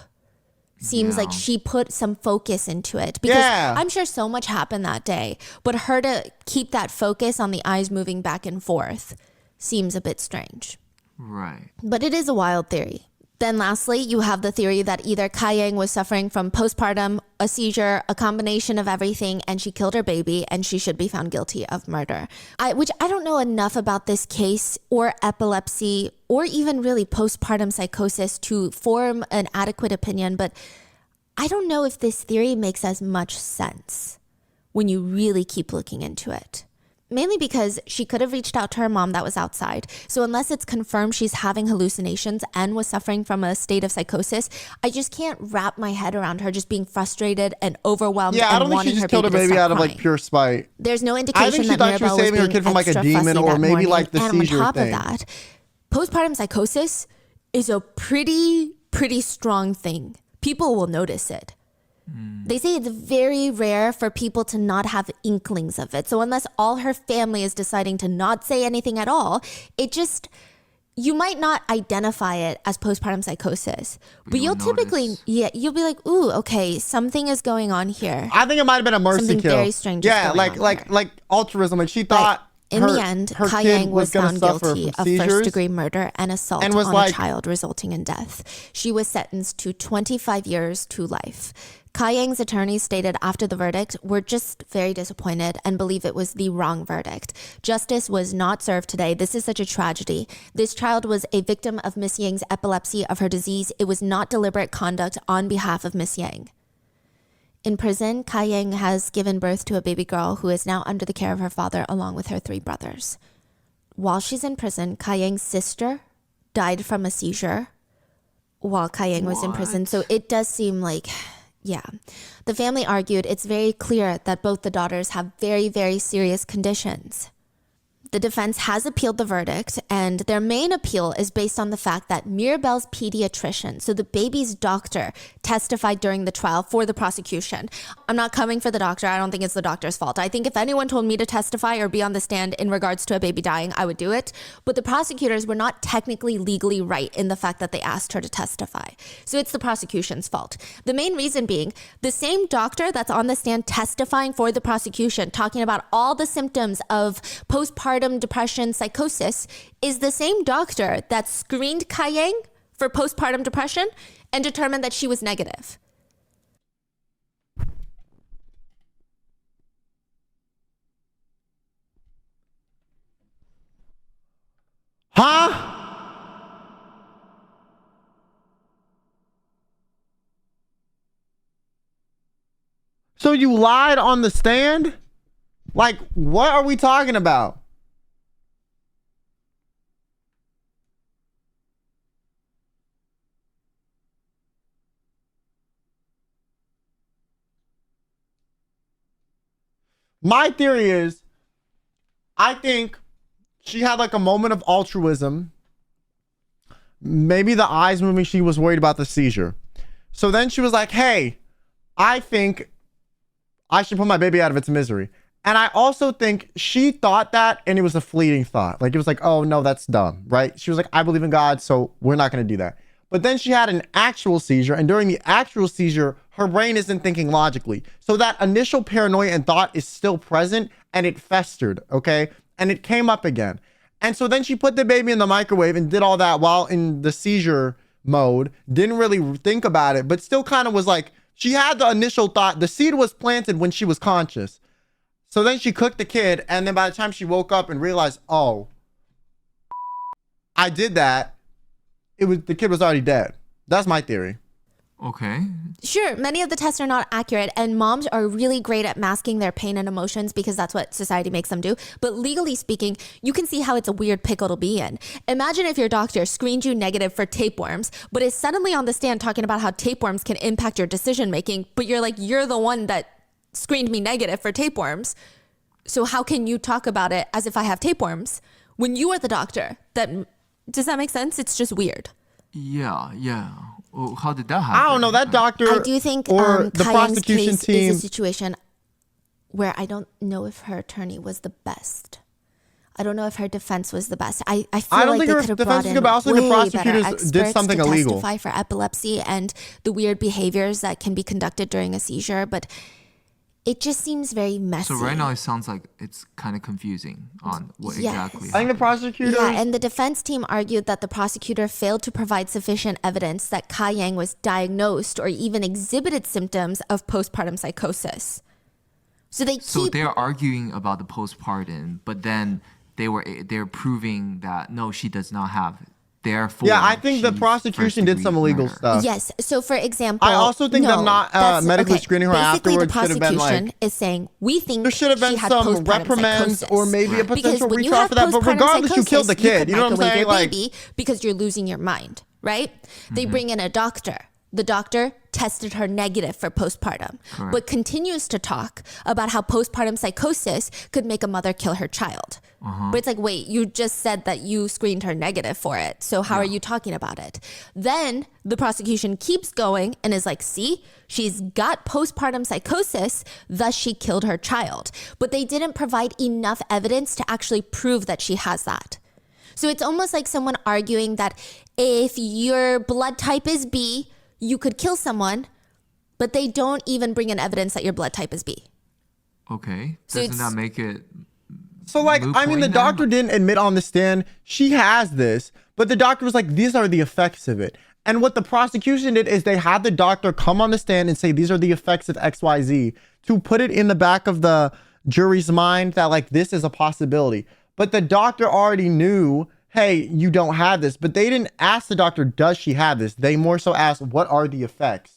Seems like she put some focus into it because I'm sure so much happened that day, but her to keep that focus on the eyes moving back and forth seems a bit strange. Right. But it is a wild theory. Then lastly, you have the theory that either Ka-Yang was suffering from postpartum, a seizure, a combination of everything, and she killed her baby and she should be found guilty of murder. Which I don't know enough about this case or epilepsy or even really postpartum psychosis to form an adequate opinion, but I don't know if this theory makes as much sense when you really keep looking into it. Mainly because she could have reached out to her mom that was outside. So unless it's confirmed she's having hallucinations and was suffering from a state of psychosis, I just can't wrap my head around her just being frustrated and overwhelmed. Yeah, I don't think she just killed her baby out of like pure spite. There's no indication I think she that thought she was Mirabelle saving her kid from like a demon or maybe like the seizure on top thing. of that, postpartum psychosis is a pretty strong thing. People will notice it. They say it's very rare for people to not have inklings of it. So unless all her family is deciding to not say anything at all, you might not identify it as postpartum psychosis. But you'll typically, you'll be like, ooh, okay, something is going on here. I think it might have been a mercy Something kill. very strange. Yeah, like altruism. Like she thought in the end, Ka-Yang was found guilty of first-degree murder and assault on a child, resulting in death. She was sentenced to 25 years to life. Ka-Yang's attorneys stated after the verdict, "We're just very disappointed and believe it was the wrong verdict. Justice was not served today. This is such a tragedy. This child was a victim of Miss Yang's epilepsy of her disease. It was not deliberate conduct on behalf of Miss Yang." In prison, Ka-Yang has given birth to a baby girl who is now under the care of her father along with her 3 brothers. While she's in prison, Ka-Yang's sister died from a seizure while Ka-Yang was in prison. So it does seem like, the family argued it's very clear that both the daughters have very, very serious conditions. The defense has appealed the verdict, and their main appeal is based on the fact that Mirabelle's pediatrician, so the baby's doctor, testified during the trial for the prosecution. I'm not coming for the doctor. I don't think it's the doctor's fault. I think if anyone told me to testify or be on the stand in regards to a baby dying, I would do it. But the prosecutors were not technically legally right in the fact that they asked her to testify. So it's the prosecution's fault. The main reason being the same doctor that's on the stand testifying for the prosecution, talking about all the symptoms of postpartum depression psychosis, is the same doctor that screened Ka-Yang for postpartum depression and determined that she was negative. Huh? So you lied on the stand? Like, what are we talking about? My theory is, I think she had like a moment of altruism. Maybe the eyes moving, she was worried about the seizure. So then she was like, hey, I think I should put my baby out of its misery. And I also think she thought that, and it was a fleeting thought. Like, it was like, oh no, that's dumb, right? She was like, I believe in God, so we're not going to do that. But then she had an actual seizure, and during the actual seizure, her brain isn't thinking logically. So that initial paranoia and thought is still present, and it festered, okay? And it came up again. And so then she put the baby in the microwave and did all that while in the seizure mode, didn't really think about it, but still kind of was like, she had the initial thought. The seed was planted when she was conscious. So then she cooked the kid, and then by the time she woke up and realized, oh, I did that, the kid was already dead. That's my theory. Okay. Sure, many of the tests are not accurate, and moms are really great at masking their pain and emotions because that's what society makes them do. But legally speaking, you can see how it's a weird pickle to be in. Imagine if your doctor screened you negative for tapeworms, but is suddenly on the stand talking about how tapeworms can impact your decision making, but you're like, you're the one that screened me negative for tapeworms. So how can you talk about it as if I have tapeworms when you are the doctor? Does that make sense? It's just weird. Yeah. Well, how did that happen? I don't know. That doctor I do think or the Kayang's prosecution case team. is a situation where I don't know if her attorney was the best. I don't know if her defense was the best. I feel I don't like think they her could have defense brought was in good, but I also think the way better prosecutors did experts something to illegal. testify for epilepsy and the weird behaviors that can be conducted during a seizure, but it just seems very messy. So right now it sounds like it's kind of confusing on what Yes. exactly I think the happened. prosecutor. Yeah, and the defense team argued that the prosecutor failed to provide sufficient evidence that Kayang was diagnosed or even exhibited symptoms of postpartum psychosis. So they're arguing about the postpartum, but then they're proving that no, she does not have it. Therefore, Yeah, I think the she's prosecution did first-degree some illegal murder. stuff. Yes. So, for example, I also think them not that's- medically screening her Basically, afterwards the should have been, prosecution like- is saying we think There should have been she had some postpartum reprimands psychosis. or maybe a Because potential when you retrial have for that. But postpartum regardless, you killed the psychosis, kid. You know what I'm microwave saying? your Like, baby because you're losing your mind, right? They bring in a doctor. The doctor tested her negative for postpartum, Correct. but continues to talk about how postpartum psychosis could make a mother kill her child. But it's like, wait, you just said that you screened her negative for it. So how are you talking about it? Then the prosecution keeps going and is like, see, she's got postpartum psychosis, thus she killed her child. But they didn't provide enough evidence to actually prove that she has that. So it's almost like someone arguing that if your blood type is B, you could kill someone, but they don't even bring in evidence that your blood type is B. Okay, So doesn't it's- that make it? so like, moot I mean, the point now? doctor didn't admit on the stand she has this, but the doctor was like, these are the effects of it. And what the prosecution did is they had the doctor come on the stand and say, these are the effects of XYZ, to put it in the back of the jury's mind that like, this is a possibility. But the doctor already knew, hey, you don't have this. But they didn't ask the doctor, does she have this? They more so asked, what are the effects?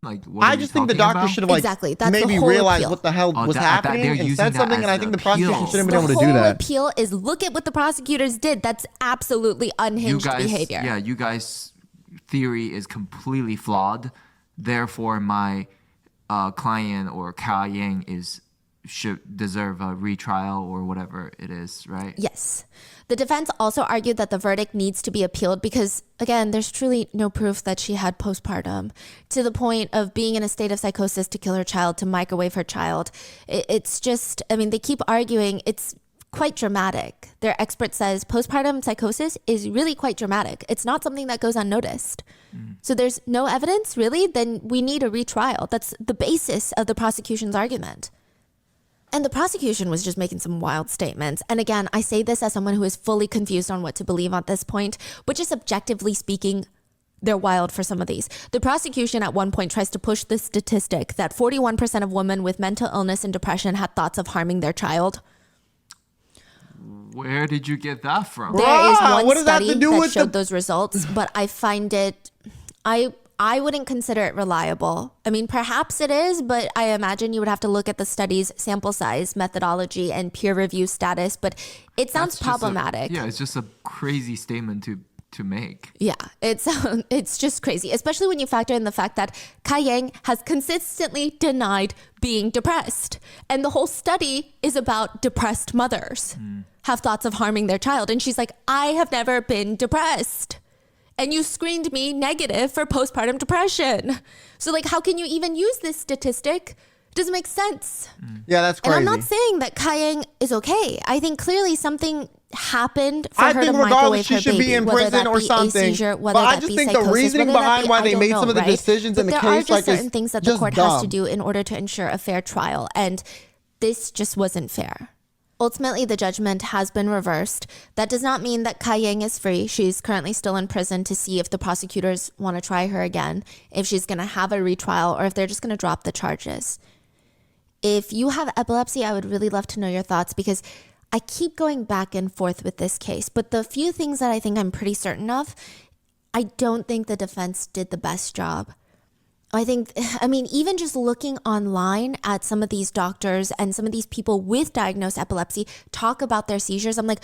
Like, what are I you just think the talking doctor about? should have like Exactly, that's the maybe whole realized appeal. what the hell was they're happening and using said that something. as And I an think the appeal. prosecution shouldn't have been The able to whole do that. appeal is look at what the prosecutors did. That's absolutely You unhinged guys, behavior. yeah, you guys' theory is completely flawed. Therefore, my client or Ka Yang should deserve a retrial or whatever it is, right? Yes. The defense also argued that the verdict needs to be appealed because, again, there's truly no proof that she had postpartum, to the point of being in a state of psychosis to kill her child, to microwave her child. It's just, I mean, they keep arguing it's quite dramatic. Their expert says postpartum psychosis is really quite dramatic. It's not something that goes unnoticed. So there's no evidence, really? Then we need a retrial. That's the basis of the prosecution's argument. And the prosecution was just making some wild statements. And again, I say this as someone who is fully confused on what to believe at this point, but just objectively speaking, they're wild for some of these. The prosecution at one point tries to push the statistic that 41% of women with mental illness and depression had thoughts of harming their child. Where did you get that from? There is one what does that have study to do that with showed the- those results, but I find it, I wouldn't consider it reliable. I mean, perhaps it is, but I imagine you would have to look at the study's sample size, methodology, and peer review status, but it sounds That's just problematic. Yeah, it's just a crazy statement to make. Yeah, it's just crazy, especially when you factor in the fact that Ka Yang has consistently denied being depressed. And the whole study is about depressed mothers have thoughts of harming their child. And she's like, I have never been depressed. And you screened me negative for postpartum depression. So like, how can you even use this statistic? It doesn't make sense. Yeah, that's crazy. And I'm not saying that Ka Yang is okay. I think clearly something happened for I her think to regardless microwave she her should baby, be in whether prison that or be something. a seizure, whether But I that just be think the psychosis, reasoning whether that behind be, why I they don't made know, some of the right? decisions in But the there are case, just like, is certain things that the just court has to dumb. do in order to ensure a fair trial, and this just wasn't fair. Ultimately, the judgment has been reversed. That does not mean that Ka Yang is free. She's currently still in prison to see if the prosecutors want to try her again, if she's going to have a retrial, or if they're just going to drop the charges. If you have epilepsy, I would really love to know your thoughts, because I keep going back and forth with this case. But the few things that I think I'm pretty certain of I don't think the defense did the best job. I mean, even just looking online at some of these doctors and some of these people with diagnosed epilepsy talk about their seizures, I'm like,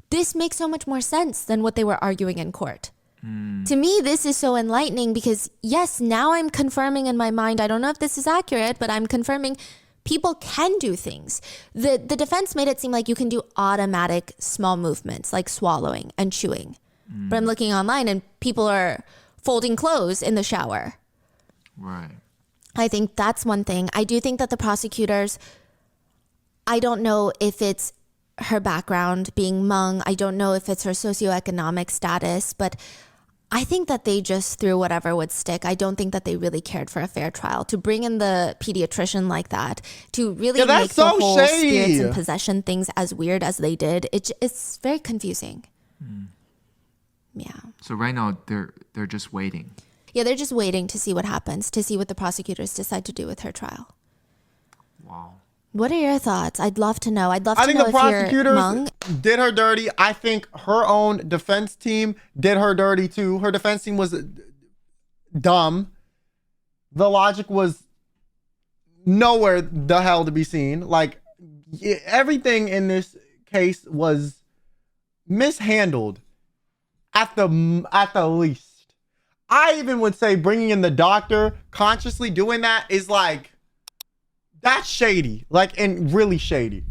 this makes so much more sense than what they were arguing in court. To me, this is so enlightening because, yes, now I'm confirming in my mind, I don't know if this is accurate, but I'm confirming people can do things. The defense made it seem like you can do automatic small movements like swallowing and chewing. But I'm looking online and people are folding clothes in the shower. Right. I think that's one thing. I do think that the prosecutors, I don't know if it's her background being Hmong. I don't know if it's her socioeconomic status, but I think that they just threw whatever would stick. I don't think that they really cared for a fair trial. To bring in the pediatrician like that, to really make the whole spirits and possession things as weird as they did, it's very confusing. Yeah. So right now they're just waiting. Yeah, they're just waiting to see what happens, to see what the prosecutors decide to do with her trial. Wow. What are your thoughts? I'd love to know. I'd love I to think know the if you're prosecutors Hmong. did her dirty. I think her own defense team did her dirty too. Her defense team was dumb. The logic was nowhere the hell to be seen. Like everything in this case was mishandled at the least. I even would say bringing in the doctor, consciously doing that is like, that's shady, like, and really shady.